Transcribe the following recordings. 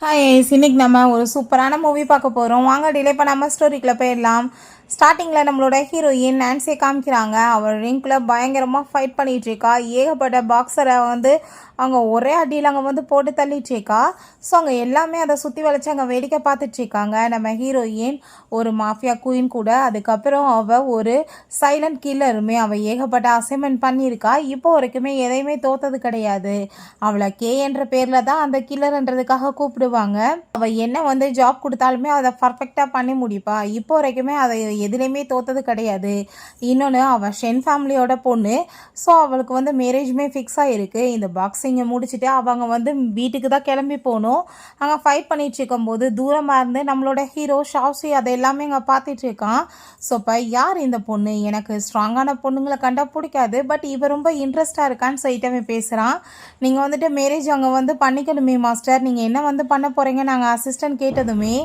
Hi இன்னைக்கு நம்ம ஒரு சூப்பரான மூவி பார்க்க போகிறோம். வாங்க டிலே பண்ணாமல் ஸ்டோரிக்குள்ளே போயிடலாம். ஸ்டார்டிங்கில் நம்மளோட ஹீரோயின் நான்சியை காமிக்கிறாங்க. அவள் ரிங்குல பயங்கரமாக ஃபைட் பண்ணிகிட்டு இருக்கா. ஏகப்பட்ட பாக்ஸரை அவங்க ஒரே அடியில் அங்கே போட்டு தள்ளிட்டு இருக்கா. ஸோ அங்கே எல்லாமே அதை சுற்றி வளைச்சு அங்கே வேடிக்கை பார்த்துட்டு இருக்காங்க. நம்ம ஹீரோயின் ஒரு மாஃபியா குயின் கூட. அதுக்கப்புறம் அவள் ஒரு சைலண்ட் கில்லருமே. அவள் ஏகப்பட்ட அசைன்மெண்ட் பண்ணியிருக்கா. இப்போ வரைக்குமே எதையுமே தோத்தது கிடையாது. அவளை கே என்ற பேரில் தான் அந்த கில்லர்ன்றதுக்காக கூப்பிடுவாங்க. அவள் என்ன ஜாப் கொடுத்தாலுமே அதை பர்ஃபெக்டாக பண்ணி முடிப்பா. இப்போ வரைக்குமே அதை எதுலேயுமே தோத்தது கிடையாது. இன்னொன்று அவள் ஷென் ஃபேமிலியோட பொண்ணு. ஸோ அவளுக்கு மேரேஜுமே ஃபிக்ஸ் ஆகிருக்கு. இந்த பாக்ஸிங்கை முடிச்சுட்டு அவங்க வீட்டுக்கு தான் கிளம்பி போகணும். அங்கே ஃபைட் பண்ணிட்டு இருக்கும்போது தூரமாக இருந்து நம்மளோட ஹீரோ ஷாவ்சி அதை எல்லாமே அங்கே பார்த்துட்டு இருக்கான். ஸோ இப்போ யார் இந்த பொண்ணு, எனக்கு ஸ்ட்ராங்கான பொண்ணுங்களை கண்டா பிடிக்காது, பட் இவ ரொம்ப இன்ட்ரெஸ்டாக இருக்கான்னு சொல்லிட்டு பேசுகிறான். நீங்கள் மேரேஜ் அங்கே பண்ணிக்கணுமே மாஸ்டர், நீங்கள் என்ன பண்ண போகிறீங்க நாங்கள் அசிஸ்டன்ட் கேட்டதுமே,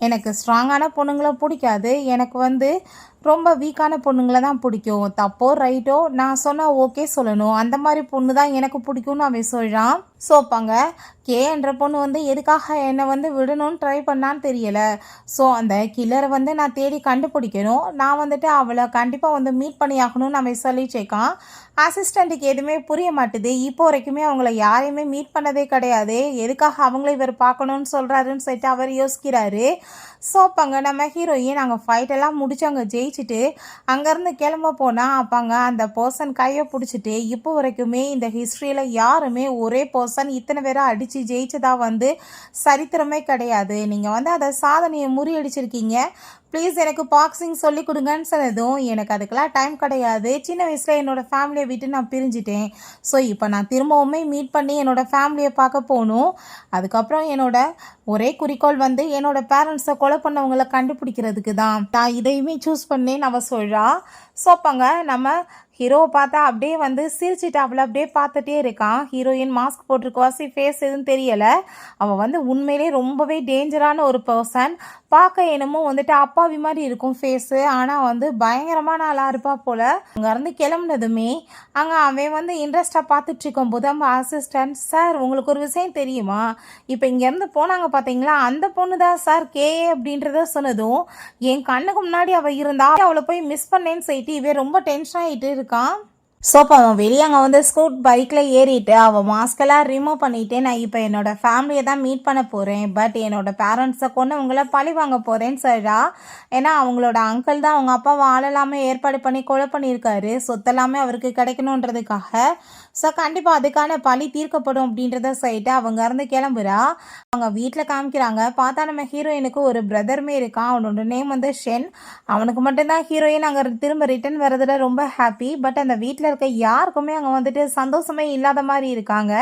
எனக்கு ஸ்ட்ராங்கான பொண்ணுங்களை பிடிக்காது, எனக்கு ரொம்ப வீக்கான பொண்ணுங்களை தான் பிடிக்கும். தப்போ ரைட்டோ நான் சொன்னால் ஓகே சொல்லணும், அந்த மாதிரி பொண்ணு தான் எனக்கு பிடிக்கும்னு அவன் சொல்கிறான். ஸோ அப்பாங்க கே என்ற பொண்ணு எதுக்காக என்னை விடணும்னு ட்ரை பண்ணான்னு தெரியலை. ஸோ அந்த கில்லரை நான் தேடி கண்டுபிடிக்கணும். நான் அவளை கண்டிப்பாக மீட் பண்ணி ஆகணும்னு அவன் சொல்லிச்சேக்கான். அசிஸ்டண்ட்டுக்கு எதுவுமே புரிய மாட்டுது. இப்போ வரைக்குமே அவங்கள யாரையுமே மீட் பண்ணதே கிடையாது. எதுக்காக அவங்கள இவர் பார்க்கணும்னு சொல்கிறாருன்னு சொல்லிட்டு அவர் யோசிக்கிறாரு. ஸோ அப்பாங்க நம்ம ஹீரோயின் நாங்கள் ஃபைட்டெல்லாம் முடிச்சு அங்கே ஜெயிச்சுட்டு அங்கேருந்து கிளம்ப போனால் அப்பாங்க அந்த பர்சன் கையை பிடிச்சிட்டு இப்போ வரைக்குமே இந்த ஹிஸ்ட்ரியில் யாருமே ஒரே பர்சன் இத்தனை பேரை அடித்து ஜெயிச்சதா சரித்திரமே கிடையாது. நீங்கள் அதை சாதனையை முறியடிச்சிருக்கீங்க, ப்ளீஸ் எனக்கு பாக்ஸிங் சொல்லி கொடுங்கன்னு சொன்னதும், எனக்கு அதுக்கெல்லாம் டைம் கிடையாது, சின்ன வயசில் என்னோடய ஃபேமிலியை விட்டு நான் பிரிஞ்சிட்டேன். ஸோ இப்போ நான் திரும்பவுமே மீட் பண்ணி என்னோடய ஃபேமிலியை பார்க்க போகணும். அதுக்கப்புறம் என்னோட ஒரே குறிக்கோள் என்னோடய பேரண்ட்ஸை கொலை பண்ணவங்களை கண்டுபிடிக்கிறதுக்கு தான். நான் இதையுமே சூஸ் பண்ணேன்னு அவள் சொல்கிறா. ஸோ அப்போங்க நம்ம ஹீரோவை பார்த்தா அப்படியே சிரிச்சிட்டு அவளை அப்படியே பார்த்துட்டே இருக்கான். ஹீரோயின் மாஸ்க் போட்டிருக்கவாசி ஃபேஸ் எதுவும் தெரியலை. அவள் உண்மையிலே ரொம்பவே டேஞ்சரான ஒரு பர்சன். பார்க்க என்னமோ அப்பாவி மாதிரி இருக்கும் ஃபேஸு, ஆனால் பயங்கரமான ஆளாக இருப்பா போல். அங்கேருந்து கிளம்புனதுமே அங்கே அவன் இன்ட்ரெஸ்டாக பார்த்துட்டு இருக்கும்போது நம்ம அசிஸ்டன்ட், சார் உங்களுக்கு ஒரு விஷயம் தெரியுமா, இப்போ இங்கேருந்து போனாங்க பார்த்தீங்களா, அந்த பொண்ணு தான் சார் கேஏ அப்படின்றத சொன்னதும் என் கண்ணுக்கு முன்னாடி அவள் இருந்தா, அவளை போய் மிஸ் பண்ணேன்னு சொல்லிட்டு இவன் ரொம்ப டென்ஷன் ஆகிட்டு இருக்கான். ஸோ அப்போ அவன் வெளியே அங்கே ஸ்கூட் பைக்கில் ஏறிட்டு அவள் மாஸ்கெல்லாம் ரிமூவ் பண்ணிவிட்டு, நான் இப்போ என்னோடய ஃபேமிலியை தான் மீட் பண்ண போகிறேன், பட் என்னோடய பேரண்ட்ஸை கொண்டு அவங்கள பழி வாங்க போகிறேன்னு சொல்கிறா. ஏன்னா அவங்களோட அங்கிள் தான் அவங்க அப்பாவை ஆளெல்லாமே ஏற்பாடு பண்ணி கொலை பண்ணியிருக்காரு, சொத்தெல்லாமே அவருக்கு கிடைக்கணுன்றதுக்காக. ஸோ கண்டிப்பாக அதுக்கான பழி தீர்க்கப்படும் அப்படின்றத சொல்லிட்டு அவங்க இருந்து கிளம்புறா. அவங்க வீட்டில் காமிக்கிறாங்க. பார்த்தா நம்ம ஹீரோயினுக்கு ஒரு பிரதருமே இருக்கான். அவனோட நேம் ஷென். அவனுக்கு மட்டும்தான் ஹீரோயின் அங்கே திரும்ப ரிட்டர்ன் வரதுல ரொம்ப ஹாப்பி. பட் அந்த வீட்டில் இருக்க யாருக்குமே அங்கே சந்தோஷமே இல்லாத மாதிரி இருக்காங்க.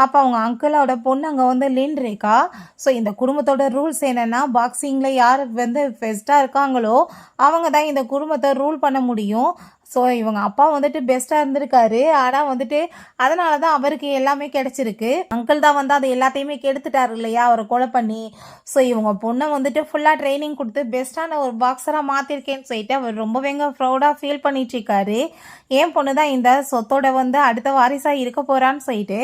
அப்போ அவங்க அங்கிளோட பொண்ணு அங்கே லின் இருக்கா. ஸோ இந்த குடும்பத்தோட ரூல்ஸ் என்னென்னா, பாக்ஸிங்கில் யார் பெஸ்ட்டாக இருக்காங்களோ அவங்க தான் இந்த குடும்பத்தை ரூல் பண்ண முடியும். ஸோ இவங்க அப்பா பெஸ்ட்டாக இருந்திருக்காரு, ஆனால் அதனால தான் அவருக்கு எல்லாமே கிடைச்சிருக்கு. அங்கிள் தான் அதை எல்லாத்தையுமே கெடுத்துட்டாரு இல்லையா, அவரை கொலை பண்ணி. ஸோ இவங்க பொண்ணை ஃபுல்லாக ட்ரைனிங் கொடுத்து பெஸ்ட்டான ஒரு பாக்ஸராக மாற்றிருக்கேன்னு சொல்லிட்டு அவர் ரொம்பவே ப்ரௌடாக ஃபீல் பண்ணிட்டு இருக்காரு. என் பொண்ணு தான் இந்த சொத்தோட அடுத்த வாரிசாக இருக்க போகிறான்னு சொல்லிட்டு.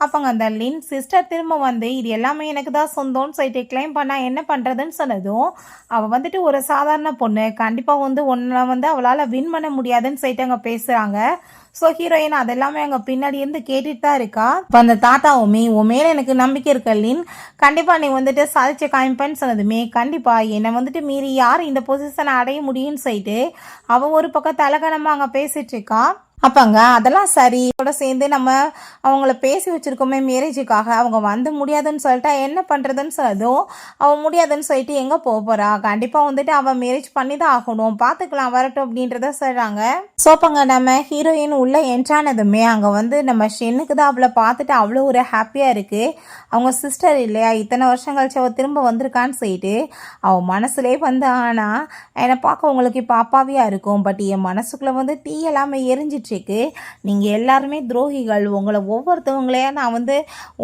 அப்போங்க அந்த லின் சிஸ்டர் திரும்ப இது எல்லாமே எனக்கு தான் சொந்தம்னு சொல்லிட்டு கிளைம் பண்ணால் என்ன பண்ணுறதுன்னு சொன்னதும், அவள் ஒரு சாதாரண பொண்ணு, கண்டிப்பாக ஒன்றை அவளால் வின் பண்ண முடியாதுன்னு சொல்லிட்டு அங்கே பேசுகிறாங்க. ஸோ ஹீரோயின் அதெல்லாமே அங்கே பின்னாடி இருந்து கேட்டுட்டு தான் இருக்கா. இப்போ அந்த தாத்தாவுமே உன் மேலே எனக்கு நம்பிக்கை இருக்கு லின், கண்டிப்பாக நீ சாதிச்ச காமிப்பேன்னு சொன்னதுமே, கண்டிப்பாக என்னை மீறி யார் இந்த பொசிஷனை அடைய முடியும்னு சொல்லிட்டு அவன் ஒரு பக்கம் தலகணமாக அங்கே பேசிட்டு இருக்கா. அப்பங்க அதெல்லாம் சரி, இதோட சேர்ந்து நம்ம அவங்கள பேசி வச்சிருக்கோமே மேரேஜுக்காக, அவங்க முடியாதுன்னு சொல்லிட்டா என்ன பண்ணுறதுன்னு சொன்னதும், அவன் முடியாதுன்னு சொல்லிட்டு எங்கே போக போகிறா, கண்டிப்பாக அவன் மேரேஜ் பண்ணி தான் ஆகணும், பார்த்துக்கலாம் வரட்டும் அப்படின்றத சொல்கிறாங்க. ஸோ அப்பங்க நம்ம ஹீரோயின் உள்ளே என்ட்ரானதுமே அங்கே நம்ம ஷென்னுக்கு தான் அவளை பார்த்துட்டு அவ்வளோ ஒரு ஹாப்பியாக இருக்குது. அவங்க சிஸ்டர் இல்லையா, இத்தனை வருஷம் கழிச்சு அவள் திரும்ப வந்திருக்கான்னு சொல்லிட்டு அவள் மனசுலேயே ஆனால் என்னை பார்க்க உங்களுக்கு இப்போ அப்பாவியாக இருக்கும், பட் என் மனசுக்குள்ளே தீ எல்லாமே எரிஞ்சிட்டு பண்ணிகிட்ருக்கு. நீங்கள் எல்லாருமே துரோகிகள், உங்களை ஒவ்வொருத்தவங்களையா நான் வந்து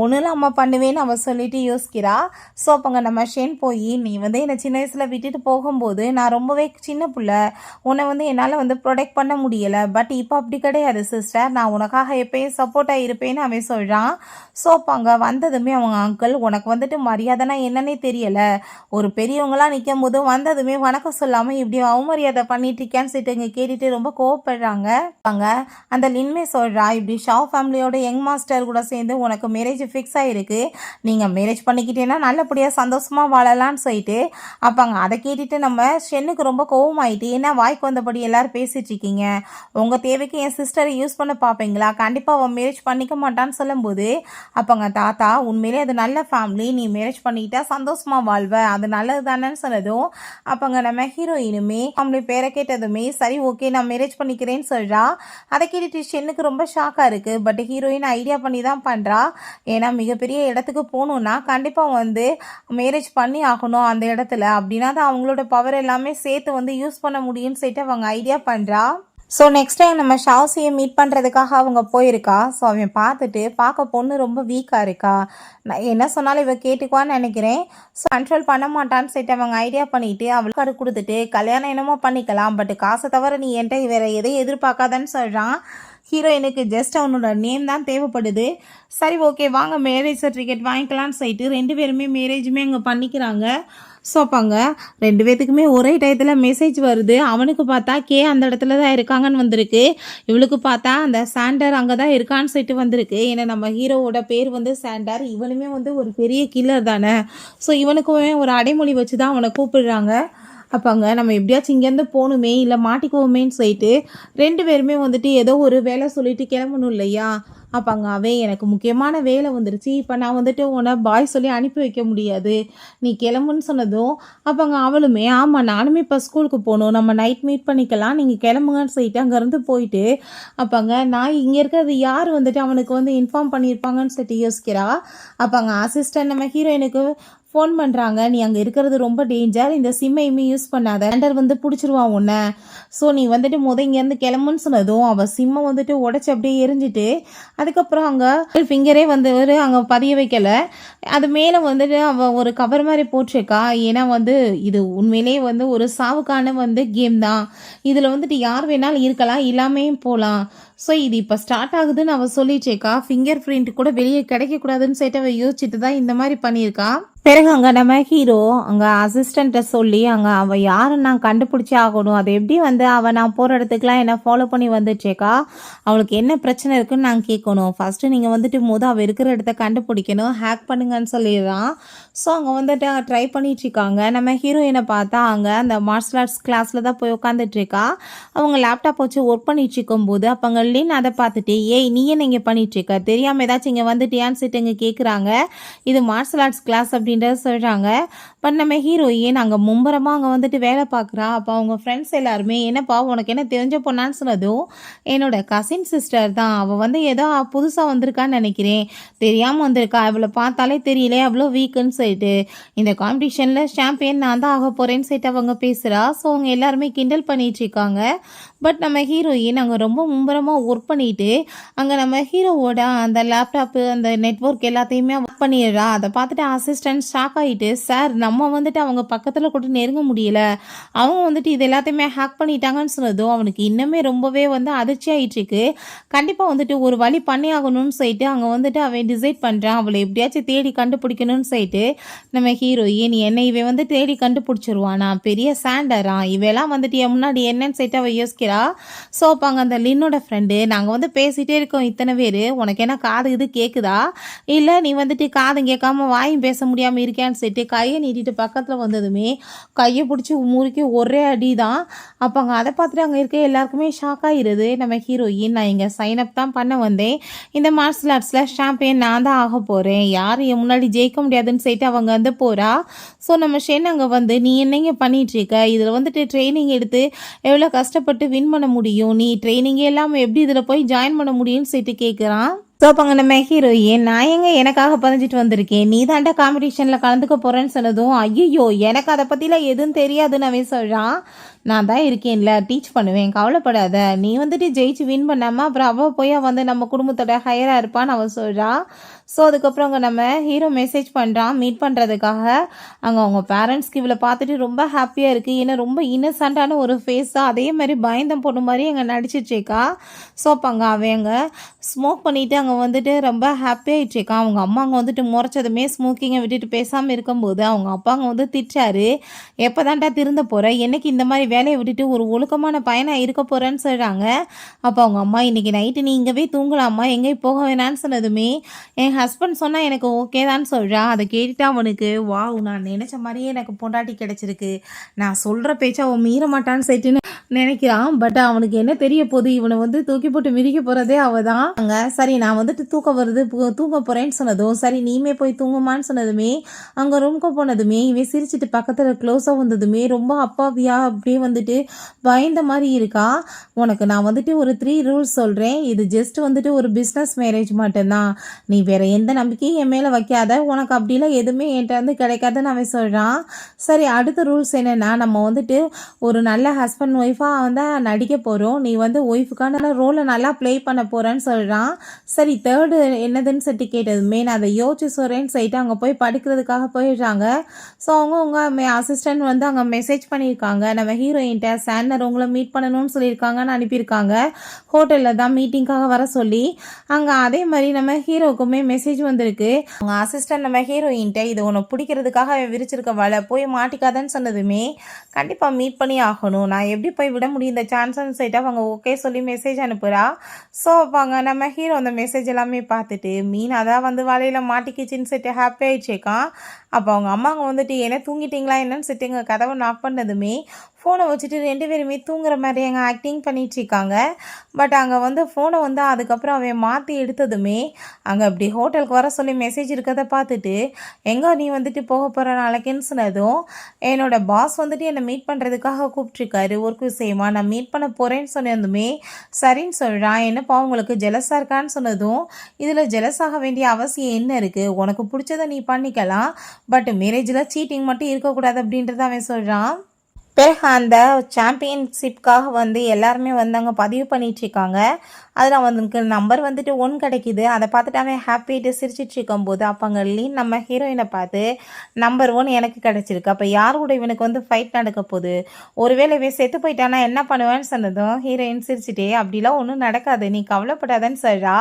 ஒன்றும் இல்லாமல் பண்ணுவேன்னு அவள் சொல்லிட்டு யோசிக்கிறா. ஸோ அப்போங்க நம்ம ஷென் போய், நீ வந்து என்னை சின்ன வயசில் விட்டுட்டு போகும்போது நான் ரொம்பவே சின்ன பிள்ளை, உன்னை வந்து என்னால் வந்து ப்ரொடெக்ட் பண்ண முடியலை, பட் இப்போ அப்படி கிடையாது சிஸ்டர், நான் உனக்காக எப்பயும் சப்போர்ட்டாக இருப்பேன்னு அவன் சொல்கிறான். ஸோ அப்போ அங்கே வந்ததுமே அவங்க அங்கிள், உனக்கு வந்துட்டு மரியாதைனா என்னன்னே தெரியலை, ஒரு பெரியவங்களாம் நிற்கும் போது வந்ததுமே வணக்கம் சொல்லாமல் இப்படி அவமரியாதை பண்ணிட்டு இருக்கான்னு சொல்லிட்டு இங்கே கேட்டுட்டு ரொம்ப கோவப்படுறாங்க. அங்கே அந்த லின்மே சொல்கிறா, இப்படி ஷாவ் ஃபேமிலியோட யங் மாஸ்டர் கூட சேர்ந்து உனக்கு மேரேஜ் ஃபிக்ஸ் ஆகிருக்கு, நீங்கள் மேரேஜ் பண்ணிக்கிட்டேன்னா நல்லபடியாக சந்தோஷமாக வாழலான்னு சொல்லிட்டு அப்பாங்க. அதை கேட்டுட்டு நம்ம ஷென்னுக்கு ரொம்ப கோவமாயிட்டு, ஏன்னா வாய்க்கு வந்தபடி எல்லாரும் பேசிட்டு இருக்கீங்க, உங்கள் தேவைக்கு என் சிஸ்டரை யூஸ் பண்ண பார்ப்பீங்களா, கண்டிப்பாக அவன் மேரேஜ் பண்ணிக்க மாட்டான்னு சொல்லும்போது அப்போங்க தாத்தா, உண்மையிலே அது நல்ல ஃபேமிலி, நீ மேரேஜ் பண்ணிக்கிட்டா சந்தோஷமாக வாழ்வ, அது நல்லது தானேன்னு சொன்னதும் அப்போங்க நம்ம ஹீரோயினுமே ஃபேமிலி பேரை கேட்டதுமே சரி ஓகே நான் மேரேஜ் பண்ணிக்கிறேன்னு சொல்கிறா. அதை கேட்டுட்டு ஷென்னுக்கு ரொம்ப ஷாக்காக இருக்குது. பட் ஹீரோயின் ஐடியா பண்ணி தான் பண்ணுறா. ஏன்னா மிகப்பெரிய இடத்துக்கு போகணுன்னா கண்டிப்பாக வந்து மேரேஜ் பண்ணி ஆகணும் அந்த இடத்துல, அப்படின்னா தான் அவங்களோட பவர் எல்லாமே சேர்த்து வந்து யூஸ் பண்ண முடியும்னு சொல்லிட்டு அவங்க ஐடியா பண்ணுறா. ஸோ நெக்ஸ்ட் டைம் நம்ம ஷாவ்சியை மீட் பண்ணுறதுக்காக அவங்க போயிருக்கா. ஸோ அவன் பார்த்துட்டு பார்க்க பொண்ணு ரொம்ப வீக்காக இருக்கா, நான் என்ன சொன்னாலும் இவ கேட்டுக்குவான்னு நினைக்கிறேன், ஸோ கண்ட்ரோல் பண்ண மாட்டான்னு சொல்லிட்டு அவங்க ஐடியா பண்ணிவிட்டு அவளுக்கு அது கொடுத்துட்டு கல்யாணம் என்னமோ பண்ணிக்கலாம், பட் காசை தவிர நீ என்கிட்ட வேறு எதையும் எதிர்பார்க்காதன்னு சொல்கிறான். ஹீரோயினுக்கு ஜஸ்ட் அவனோட நேம் தான் தேவைப்படுது. சரி ஓகே வாங்க மேரேஜ் சர்டிஃபிகேட் வாங்கிக்கலான்னு சொல்லிட்டு 2 பேருமே மேரேஜுமே அங்கே பண்ணிக்கிறாங்க. ஸோ அப்பாங்க 2 பேத்துக்குமே ஒரே டயத்தில் மெசேஜ் வருது. அவனுக்கு பார்த்தா கே அந்த இடத்துல தான் இருக்காங்கன்னு வந்திருக்கு, இவளுக்கு பார்த்தா அந்த சாண்டர் அங்கே தான் இருக்கான்னு சொல்லிட்டு வந்திருக்கு. ஏன்னா நம்ம ஹீரோவோட பேர் வந்து சாண்டர், இவனுமே வந்து ஒரு பெரிய கில்லர் தானே, ஸோ இவனுக்குமே ஒரு அடைமொழி வச்சு தான் அவனை கூப்பிடுறாங்க. அப்பாங்க நம்ம எப்படியாச்சும் இங்கேருந்து போகணுமே இல்லை மாட்டிக்குவோமேன்னு சொல்லிட்டு 2 பேருமே வந்துட்டு ஏதோ ஒரு வேலை சொல்லிட்டு கிளம்பணும் இல்லையா. அப்பாங்க அவன் எனக்கு முக்கியமான வேலை வந்துருச்சு, இப்போ நான் வந்துட்டு உன்னை பாய் சொல்லி அனுப்பி வைக்க முடியாது, நீ கிளம்புன்னு சொன்னதும் அப்பாங்க அவளுமே ஆமாம் நானுமே இப்போ ஸ்கூலுக்கு போகணும், நம்ம நைட் மீட் பண்ணிக்கலாம், நீங்கள் கிளம்புங்கன்னு சொல்லிட்டு அங்கேருந்து போயிட்டு அப்பாங்க நான் இங்கே இருக்கிறது யார் வந்துட்டு அவனுக்கு வந்து இன்ஃபார்ம் பண்ணியிருப்பாங்கன்னு சொல்லிட்டு யோசிக்கிறா. அப்பாங்க அசிஸ்டன்ட் நம்ம ஹீரோயினுக்கு ஃபோன் பண்ணுறாங்க, நீ அங்கே இருக்கிறது ரொம்ப டேஞ்சர், இந்த சிம்மையுமே யூஸ் பண்ணாத, ஆண்டர் வந்து பிடிச்சிருவான் உன்னை, ஸோ நீ வந்துட்டு இங்கேருந்து கிளம்புன்னு சொன்னதும் அவள் சிம்மை வந்துட்டு உடச்சி அப்படியே எரிஞ்சிட்டு அதுக்கப்புறம் அங்கே ஃபிங்கரே வந்து அங்கே பதிய வைக்கலை, அது மேலே வந்துட்டு அவள் ஒரு கவர் மாதிரி போட்டிருக்கா. ஏன்னா வந்து இது உண்மையிலே வந்து ஒரு சாவுக்கான வந்து கேம் தான், இதில் வந்துட்டு யார் வேணாலும் இருக்கலாம் இல்லாமே போகலாம், ஸோ இது இப்போ ஸ்டார்ட் ஆகுதுன்னு அவள் சொல்லிச்சேக்கா, ஃபிங்கர் பிரிண்ட் கூட வெளியே கிடைக்கக்கூடாதுன்னு சொல்லிட்டு அவள் யோசிச்சுட்டு தான் இந்த மாதிரி பண்ணியிருக்கா. பிறகு அங்கே நம்ம ஹீரோ அங்கே அசிஸ்டண்ட்டை சொல்லி அங்கே அவள் யாருன்னு நான் கண்டுபிடிச்சி ஆகணும், அதை எப்படி வந்து அவள் நான் போகிற இடத்துக்குலாம் என்ன ஃபாலோ பண்ணி வந்துச்சேக்கா, அவளுக்கு என்ன பிரச்சனை இருக்குன்னு நான் கேட்கணும், ஃபஸ்ட்டு நீங்கள் வந்துட்டு அவள் இருக்கிற இடத்த கண்டுபிடிக்கணும், ஹேக் பண்ணுங்கன்னு சொல்லிடுறான். ஸோ அங்கே வந்துட்டு ட்ரை பண்ணிகிட்ருக்காங்க. நம்ம ஹீரோயினை பார்த்தா அங்கே அந்த மார்ஷல் ஆர்ட்ஸ் கிளாஸில் தான் போய் உட்காந்துட்ருக்கா. அவங்க லேப்டாப் வச்சு ஒர்க் பண்ணிட்டு இருக்கும்போது அப்போ அங்கே லின் அதை பார்த்துட்டு, ஏய் நீ என்ன இங்கே பண்ணிகிட்ருக்க, தெரியாமல் ஏதாச்சும் இங்கே வந்துட்டியான்னு சொல்லிட்டு இங்கே கேட்குறாங்க. இது மார்ஷல் ஆர்ட்ஸ் கிளாஸ் அப்படின்றத சொல்கிறாங்க. பட் நம்ம ஹீரோயின் அங்கே மும்பரமாக அங்கே வந்துட்டு வேலை பார்க்குறா. அப்போ அவங்க ஃப்ரெண்ட்ஸ் எல்லாருமே என்னப்பா உனக்கு என்ன தெரிஞ்ச பொண்ணான்னு சொன்னதும் என்னோட கசின் சிஸ்டர் தான், அவள் வந்து ஏதோ புதுசாக வந்திருக்கான்னு நினைக்கிறேன், தெரியாமல் வந்திருக்கா, அவளை பார்த்தாலே தெரியல அவ்வளோ வீக்குன்னு சொல்லிட்டு இந்த காம்படிஷனில் சாம்பியன் நான் தான் ஆக போகிறேன்னு சொல்லிட்டு அவங்க பேசுகிறா. ஸோ அவங்க எல்லாருமே கிண்டல் பண்ணிட்டு இருக்காங்க. பட் நம்ம ஹீரோயின் அங்கே ரொம்ப மும்பரமாக ஒர்க் பண்ணிட்டு அங்கே நம்ம ஹீரோவோட அந்த லேப்டாப்பு அந்த நெட்ஒர்க் எல்லாத்தையுமே ஒர்க் பண்ணிடுறா. அதை பார்த்துட்டு அசிஸ்டன்ட் ஷாக் ஆகிட்டு, சார் நம்ம வந்துட்டு அவங்க பக்கத்தில் கூட நெருங்க முடியல, அவங்க வந்துட்டு இது எல்லாத்தையுமே ஹேக் பண்ணிட்டாங்கன்னு சொன்னதும் அவனுக்கு இன்னுமே ரொம்பவே வந்து அதிர்ச்சி ஆகிட்டுருக்கு. கண்டிப்பாக வந்துட்டு ஒரு வழி பண்ணி ஆகணும்னு சொல்லிட்டு அங்கே வந்துட்டு அவன் டிசைட் பண்ணுறான், அவளை எப்படியாச்சும் தேடி கண்டுபிடிக்கணும்னு சொல்லிட்டு நம்ம ஹீரோயின் என்னை இவன் வந்து தேடி கண்டுபிடிச்சிருவானா, பெரிய சாண்டரா, இவெல்லாம் வந்துட்டு என் முன்னாடி என்னன்னு சொல்லிட்டு அவள் யோசிக்கிறா. ஸோ அப்போ அங்கே அந்த லின்னோட ஃப்ரெண்டு, நாங்கள் வந்து பேசிகிட்டே இருக்கோம் இத்தனை பேர், உனக்கு என்ன காது இது கேட்குதா, இல்லை நீ வந்துட்டு காது கேட்காம வாயும் பேச முடியாமல் இருக்கேன்னு சொல்லிட்டு கையை நீட்டிட்டு பக்கத்தில் வந்ததுமே கையை பிடிச்சி முறுக்கி ஒரே அடி தான். அப்போ அங்கே அதை பார்த்துட்டு அங்கே இருக்க எல்லாருக்குமே ஷாக் ஆகிடுது. நம்ம ஹீரோயின் நான் இங்கே சைன் அப் தான் பண்ண வந்தேன், இந்த மார்ஷல் ஆர்ட்ஸில் சாம்பியன் நான் தான் ஆக போகிறேன், யாரும் என் முன்னாடி ஜெயிக்க முடியாதுன்னு சொல்லிட்டு அவங்க வந்து போகிறா. ஸோ நம்ம ஷென் அங்கே வந்து நீ என்னங்க பண்ணிகிட்ருக்க, இதில் வந்துட்டு ட்ரைனிங் எடுத்து எவ்வளோ கஷ்டப்பட்டு வின் பண்ண முடியும், நீ ட்ரைனிங்கே இல்லாமல் எப்படி இதில் போய் ஜாயின் பண்ண முடியும்னு சொல்லிட்டு கேட்குறான். ஸோ அப்போ அங்கே நம்ம ஹீரோயின் நான் எங்க எனக்காக பதிஞ்சிட்டு வந்திருக்கேன், நீ தாண்டா காம்படிஷனில் கலந்துக்க போகிறேன்னு சொன்னதும் ஐயோ எனக்கு அதை பற்றிலாம் எதுவும் தெரியாதுன்னு அவன் சொல்கிறான். நான் தான் இருக்கேன்ல, டீச் பண்ணுவேன், கவலைப்படாத. நீ வந்துட்டு ஜெயிச்சு வின் பண்ணாமல் அப்புறம் அவள் போய் வந்து நம்ம குடும்பத்தோட ஹையராக இருப்பான்னு அவள் சொல்கிறா. ஸோ அதுக்கப்புறம் அங்கே நம்ம ஹீரோ மெசேஜ் பண்ணுறான் மீட் பண்ணுறதுக்காக. அங்கே அவங்க பேரண்ட்ஸ்க்கு இவளை பார்த்துட்டு ரொம்ப ஹாப்பியாக இருக்குது. ஏன்னா ரொம்ப இன்னசென்ட்டான ஒரு ஃபேஸாக அதே மாதிரி பயந்தம் பொண்ணு மாதிரி அங்கே நடிச்சிட்ருக்கா. ஸோ அப்போ அவங்க ஸ்மோக் பண்ணிவிட்டு அங்கே வந்துட்டு ரொம்ப ஹாப்பியாகிட்ருக்கா. அவங்க அம்மா அங்கே வந்துட்டு முறைச்சதுமே ஸ்மோக்கிங்கை விட்டுட்டு பேசாமல் இருக்கும்போது அவங்க அப்பா அங்கே வந்து திட்டாரு. எப்போ தான்டா திருந்த போகிற, என்னைக்கு இந்த மாதிரி வேலையை விட்டுட்டு ஒரு ஒழுக்கமான பையனாக இருக்க போகிறேன்னு சொல்கிறாங்க. அப்போ அவங்க அம்மா இன்றைக்கி நைட்டு நீ இங்கே போய் தூங்கலாமா, எங்கேயும் போக வேணான்னு சொன்னதுமே என் ஹஸ்பண்ட் சொன்னால் எனக்கு ஓகே தான் சொல்கிறான். அதை கேட்டுட்டு அவனுக்கு வாவ், நான் நினச்ச மாதிரியே எனக்கு பொண்டாட்டி கிடச்சிருக்கு, நான் சொல்கிற பேச்சா அவன் மீற மாட்டான்னு சொல்லிட்டு நினைக்கிறான். பட் அவனுக்கு என்ன தெரிய போகுது, இவனை வந்து தூக்கி போட்டு மிதிக்க போகிறதே அவள் தான். அங்கே சரி நான் வந்துட்டு தூக்கம் வருது தூங்க போகிறேன்னு சொன்னதும் சரி நீமே போய் தூங்குமான்னு சொன்னதுமே அங்கே ரூம்க்கு போனதுமே இவன் சிரிச்சிட்டு பக்கத்தில் க்ளோஸாக வந்ததுமே ரொம்ப அப்பாவியா அப்படியே வந்துட்டு பயந்த மாதிரி இருக்கா. உனக்கு நான் வந்துட்டு ஒரு 3 ரூல்ஸ் சொல்கிறேன், இது ஜஸ்ட் வந்துட்டு ஒரு பிஸ்னஸ் மேரேஜ் மட்டும்தான், நீ வேற எந்த நம்பிக்கையும் என் மேலே வைக்காத, உனக்கு அப்படிலாம் எதுவுமே என்கிட்ட வந்து கிடைக்காதுன்னு அவன் சொல்கிறான். சரி அடுத்த ரூல்ஸ் என்னென்னா, நம்ம வந்துட்டு ஒரு நல்ல ஹஸ்பண்ட் ஒய்ஃபாக வந்து நடிக்க போகிறோம், நீ வந்து ஒய்ஃபுக்கான ரோலை நல்லா ப்ளே பண்ண போகிறேன்னு சொல்கிறான். சரி தேர்டு என்னதுன்னு சொல்லிட்டு கேட்டதுமே நான் அதை யோசிச்சு சொல்கிறேன்னு சொல்லிட்டு அங்கே போய் படிக்கிறதுக்காக போயிடுறாங்க. ஸோ அவங்க அசிஸ்டன்ட் வந்து அங்கே மெசேஜ் பண்ணியிருக்காங்க, நம்ம ஹீரோயின்ட்ட சாண்டர் உங்களை மீட் பண்ணணும்னு சொல்லியிருக்காங்கன்னு அனுப்பியிருக்காங்க. ஹோட்டலில் தான் மீட்டிங்காக வர சொல்லி அங்கே அதே மாதிரி நம்ம ஹீரோவுக்குமே மெசேஜ் வந்திருக்கு. அவங்க அசிஸ்டன்ட் நம்ம ஹீரோயின்ட்ட இது உனக்கு பிடிக்கிறதுக்காக விரிச்சிருக்க வலை போய் மாட்டிக்காதன்னு சொன்னதுமே கண்டிப்பாக மீட் பண்ணி ஆகணும், நான் எப்படி போய் விட முடியும் இந்த சான்ஸ்ன்னு சொல்லிட்டு அவங்க ஓகே சொல்லி மெசேஜ் அனுப்புகிறா. ஸோ அவங்க நம்ம ஹீரோ அந்த மெசேஜ் எல்லாமே பார்த்துட்டு மீன் அதான் வந்து வலையில் மாட்டிக்கிச்சின்னு சொல்லிட்டு ஹாப்பி ஆகிடுச்சேக்கான். அப்போ அவங்க அம்மாங்க வந்துட்டு என்ன தூங்கிட்டீங்களா என்னன்னு சொல்லிட்டு எங்கள் கதவை நாக் பண்ணதுமே ஃபோனை வச்சுட்டு 2 பேருமே தூங்குற மாதிரி அங்கே ஆக்டிங் பண்ணிகிட்ருக்காங்க. பட் அங்கே வந்து ஃபோனை வந்து அதுக்கப்புறம் அவன் மாற்றி எடுத்ததுமே அங்கே அப்படி ஹோட்டலுக்கு வர சொல்லி மெசேஜ் இருக்கிறத பார்த்துட்டு எங்கே நீ வந்துட்டு போக போகிற நாளைக்குன்னு சொன்னதும் என்னோட பாஸ் வந்துட்டு என்னை மீட் பண்ணுறதுக்காக கூப்பிட்ருக்காரு ஒர்க் விஷயமா, நான் மீட் பண்ண போகிறேன்னு சொன்னதுமே சரின்னு சொல்கிறான். என்னப்பா உங்களுக்கு ஜெலஸாக இருக்கான்னு சொன்னதும் இதில் ஜெலஸாக வேண்டிய அவசியம் என்ன இருக்குது, உனக்கு பிடிச்சதை நீ பண்ணிக்கலாம், பட் மேரேஜில் சீட்டிங் மட்டும் இருக்கக்கூடாது அப்படின்றத அவன் சொல்கிறான். பிறகு அந்த சாம்பியன்ஷிப்காக வந்து எல்லாருமே வந்து அங்கே பதிவு பண்ணிகிட்ருக்காங்க. அதில் அவனுக்கு நம்பர் வந்துட்டு 1 கிடைக்கிது. அதை பார்த்துட்டு அவன் ஹாப்பிட்டு சிரிச்சிட்டு இருக்கும்போது அப்போ அங்கே லீன் நம்ம ஹீரோயினை பார்த்து நம்பர் 1 எனக்கு கிடச்சிருக்கு, அப்போ யார் கூட இவனுக்கு வந்து ஃபைட் நடக்க போகுது, ஒருவேளை இவன் செத்து போயிட்டானா என்ன பண்ணுவேன்னு சொன்னதும் ஹீரோயின் சிரிச்சிட்டே அப்படிலாம் ஒன்றும் நடக்காது, நீ கவலைப்படாதன்னு சொல்கிறா.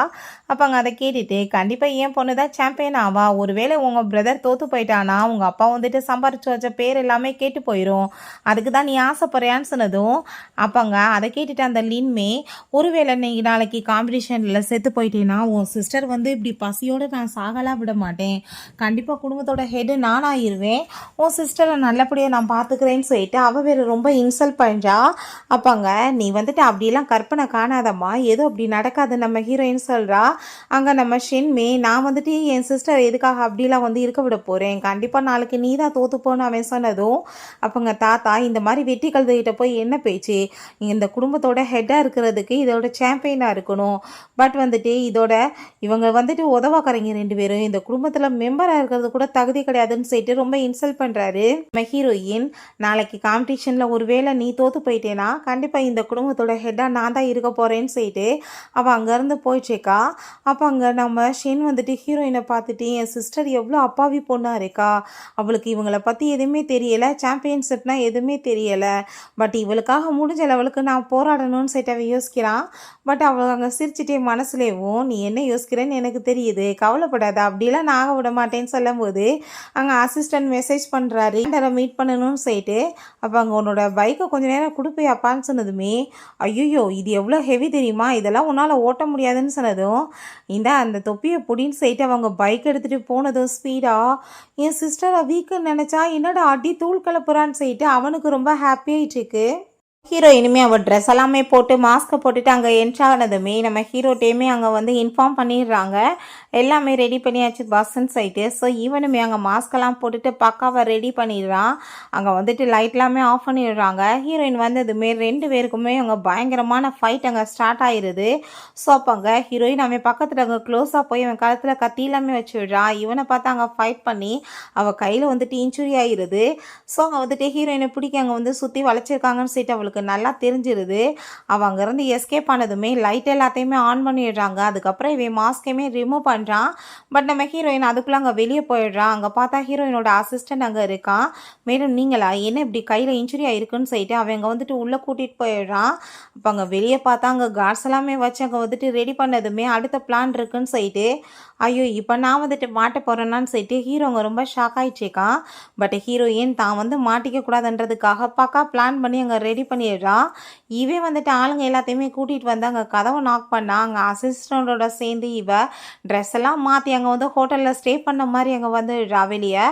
அப்போ அங்கே அதை கேட்டுட்டு கண்டிப்பாக என் பொண்ணு தான் சாம்பியன் ஆவா, ஒருவேளை உங்கள் பிரதர் தோற்று போயிட்டானா உங்கள் அப்பா வந்துட்டு சம்பாரிச்சு வச்ச பேர் எல்லாமே கேட்டு போயிடும், அதுக்கு தான் நீ ஆசைப்படுறியான்னு சொன்னதும் அப்போங்க அதை கேட்டுட்டு அந்த லீன்மே ஒருவேளை நீங்கள் நாளைக்கு காம்படிஷனில் செத்து போயிட்டேன்னா உன் சிஸ்டர் வந்து இப்படி பசியோடு நான் சாகலாம் விட மாட்டேன், கண்டிப்பாக குடும்பத்தோட ஹெட்டு நான் ஆயிடுவேன், உன் சிஸ்டரை நல்லபடியாக நான் பார்த்துக்கிறேன்னு சொல்லிட்டு அவள் வேறு ரொம்ப இன்சல்ட் பண்ணுறா. அப்போங்க நீ வந்துட்டு அப்படிலாம் கற்பனை காணாதம்மா, ஏதோ அப்படி நடக்காது நம்ம ஹீரோயின் சொல்கிறா. அங்கே நம்ம ஷின்மே நான் வந்துட்டு என் சிஸ்டர் எதுக்காக அப்படிலாம் வந்து இருக்க விட போகிறேன், கண்டிப்பாக நாளைக்கு நீ தான் தோற்றுப்போன்னு அவன் சொன்னதும் அப்போங்க தாத்தா இந்த மாதிரி வெட்டி கழுதுகிட்ட போய் என்ன பேச்சு, இந்த குடும்பத்தோட ஹெட்டாக இருக்கிறதுக்கு இதோட சாம்பியனாக இருக்கணும், பட் வந்துட்டு இவங்க வந்துட்டு உதவாக்கறீங்க 2 பேரும் இந்த குடும்பத்தில் மெம்பராக இருக்கிறது கூட தகுதி கிடையாதுன்னு சொல்லிட்டு ரொம்ப இன்சல்ட் பண்ணுறாரு. நம்ம ஹீரோயின் நாளைக்கு காம்படிஷனில் ஒருவேளை நீ தோற்று போயிட்டேன்னா கண்டிப்பாக இந்த குடும்பத்தோட ஹெட்டாக நான் தான் இருக்க போகிறேன்னு சொல்லிட்டு அவள் அங்கேருந்து போயிடுச்சேக்கா. அப்போ அங்கே நம்ம ஷென் வந்துட்டு ஹீரோயினை பார்த்துட்டு என் சிஸ்டர் எவ்வளோ அப்பாவி பொண்ணாக இருக்கா, அவளுக்கு இவங்களை பற்றி எதுவுமே தெரியலை, சாம்பியன்ஷிப்னா எதுவுமே தெரியலை, பட் இவளுக்காக முடிஞ்ச லெவலுக்கு நான் போராடணும்னு சொல்லிட்டு அவள் யோசிக்கிறான். பட் அவள் அங்கே சிரிச்சிட்டே மனசுலேயும் நீ என்ன யோசிக்கிறேன்னு எனக்கு தெரியுது, கவலைப்படாத, அப்படிலாம் நான் ஆக விட மாட்டேன்னு சொல்லும்போது அங்கே அசிஸ்டன்ட் மெசேஜ் பண்ணுறாரு மீட் பண்ணணும்னு சொல்லிட்டு. அப்போ அங்கே உன்னோட பைக்கை கொஞ்சம் நேரம் கொடுப்பையாப்பான்னு சொன்னதுமே ஐயோ இது எவ்வளோ ஹெவி தெரியுமா, இதெல்லாம் உன்னால் ஓட்ட முடியாதுன்னு சொன்னதும் இந்த அந்த தொப்பியை பொடின்னு சொல்லிட்டு அவங்க பைக் எடுத்துகிட்டு போனதும் ஸ்பீடாக என் சிஸ்டரை வீக்குன்னு நினச்சா என்னடா அடி தூள் கிளப்புறான்னு சொல்லிட்டு அவனுக்கு ரொம்ப ஹாப்பியாகிட்டு இருக்கு. ஹீரோயினுமே அவள் ட்ரெஸ் எல்லாமே போட்டு மாஸ்க்கை போட்டுட்டு அங்கே என்ட்ரு ஆனதுமே நம்ம ஹீரோட்டையுமே அங்கே வந்து இன்ஃபார்ம் பண்ணிடுறாங்க. எல்லாமே ரெடி பண்ணியாச்சு பஸ்ஸுன்னு சொல்லிட்டு. ஸோ ஈவனுமே அங்கே மாஸ்கெல்லாம் போட்டுட்டு பக்காவை ரெடி பண்ணிடுறான். அங்கே வந்துட்டு லைட் எல்லாமே ஆஃப் பண்ணிடுறாங்க. ஹீரோயின் வந்ததுமே 2 பேருக்குமே அங்கே பயங்கரமான ஃபைட் அங்கே ஸ்டார்ட் ஆயிடுது. ஸோ அப்போ அங்கே ஹீரோயின் அவன் பக்கத்தில் அங்கே க்ளோஸாக போய் அவன் கழுத்தில் கத்தி எல்லாமே வச்சு விடுறான். இவனை பார்த்து அங்கே ஃபைட் பண்ணி அவள் கையில் வந்துட்டு இன்ஜுரி ஆயிடுது. ஸோ அங்கே வந்துட்டு ஹீரோயினை பிடிக்க அங்கே வந்து சுற்றி வளைச்சிருக்காங்கன்னு சொல்லிட்டு அவளுக்கு நல்லா தெரிஞ்சிருது. அவள் அங்கேருந்து எஸ்கேப் ஆனதுமே லைட் எல்லாத்தையுமே ஆன் பண்ணிடுறாங்க. அதுக்கப்புறம் இவன் மாஸ்கையுமே ரிமூவ் பண்ணுறான். பட் நம்ம ஹீரோயின் அதுக்குள்ளே அங்கே வெளியே போயிடுறான். அங்கே பார்த்தா ஹீரோயினோட அசிஸ்டன்ட் அங்கே இருக்கான். மேடம் நீங்களா, என்ன இப்படி கையில் இன்ஜுரி ஆயிருக்குன்னு சொல்லிட்டு அவன் அங்கே வந்துட்டு உள்ளே கூட்டிகிட்டு போயிடுறான். அப்போ அங்கே வெளியே பார்த்தா அங்கே கார்ட்ஸ் எல்லாமே வச்சு அங்கே வந்துட்டு ரெடி பண்ணதுமே அடுத்த பிளான் இருக்குன்னு சொல்லிட்டு ஐயோ இப்போ நான் வந்துட்டு மாட்ட போகிறேன்னான்னு சொல்லிட்டு ஹீரோங்க ரொம்ப ஷாக் ஆகிடுச்சேக்கான். பட் ஹீரோயின் தான் வந்து மாட்டிக்க கூடாதுன்றதுக்காக பக்கா பிளான் பண்ணி அங்கே ரெடி பண்ணிடுறான். இவன் வந்துட்டு ஆளுங்க எல்லாத்தையுமே கூட்டிகிட்டு வந்து அங்கே கதவை நாக் பண்ணா. அங்கே அசிஸ்டண்டோட சேர்ந்து இவ ட்ரெஸ் எல்லாம் மாற்றி அங்கே வந்து ஹோட்டலில் ஸ்டே பண்ண மாதிரி அங்கே வந்துடுறா வெளியே.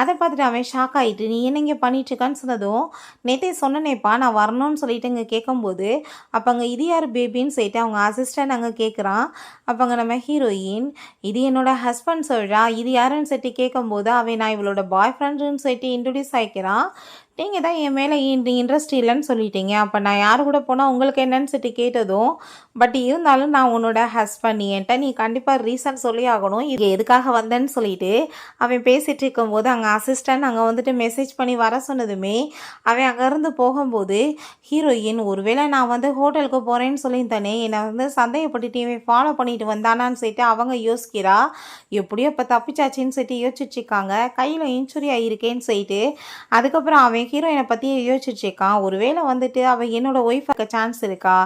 அதை பார்த்துட்டு அவன் ஷாக் ஆகிட்டு நீ என்ன இங்கே பண்ணிட்டுருக்கான்னு சொன்னதும் நேற்றே சொன்னனேப்பா நான் வரணும்னு சொல்லிட்டு இங்கே கேட்கும்போது அப்போ அங்கே இது யார் பேபின்னு சொல்லிட்டு அவங்க அசிஸ்டன்ட் அங்கே கேட்குறான். அப்போ அங்கே நம்ம ஹீரோயின் இது என்னோட ஹஸ்பண்ட் சொல்கிறா, இது யாருன்னு சொல்லிட்டு கேட்கும்போது அவன் நான் இவளோட பாய் ஃப்ரெண்டுன்னு சொல்லிட்டு இன்ட்ரடியூஸ் ஆகிக்கிறான். நீங்கள் தான் என் மேலே இன்ட்ரெஸ்ட் இல்லைன்னு சொல்லிட்டீங்க, அப்போ நான் யார் கூட போனால் உங்களுக்கு என்னன்னு சொல்லிட்டு கேட்டதும் பட் இருந்தாலும் நான் உன்னோட ஹஸ்பண்ட் என்கிட்ட நீ கண்டிப்பாக ரீசன் சொல்லி ஆகணும் இது எதுக்காக வந்தேன்னு சொல்லிட்டு அவன் பேசிகிட்டு இருக்கும்போது அங்கே அசிஸ்டன்ட் அங்கே வந்துட்டு மெசேஜ் பண்ணி வர சொன்னதுமே அவன் அங்கேருந்து போகும்போது ஹீரோயின் ஒருவேளை நான் வந்து ஹோட்டலுக்கு போகிறேன்னு சொல்லியிருந்தானே என்னை வந்து சந்தேகப்பட்டுட்டு இவன் ஃபாலோ பண்ணிட்டு வந்தானான்னு சொல்லிட்டு அவங்க யோசிக்கிறா. எப்படியோ இப்போ தப்பிச்சாச்சின்னு சொல்லிட்டு யோசிச்சுருக்காங்க. கையில் இன்ஜுரி ஆகியிருக்கேன்னு சொல்லிட்டு அதுக்கப்புறம் அவன் ஹீரோயினை பற்றி யோசிச்சுருக்கான். ஒருவேளை வந்துட்டு அவள் என்னோட ஒய்ஃபுக்கு சான்ஸ் இருக்கா,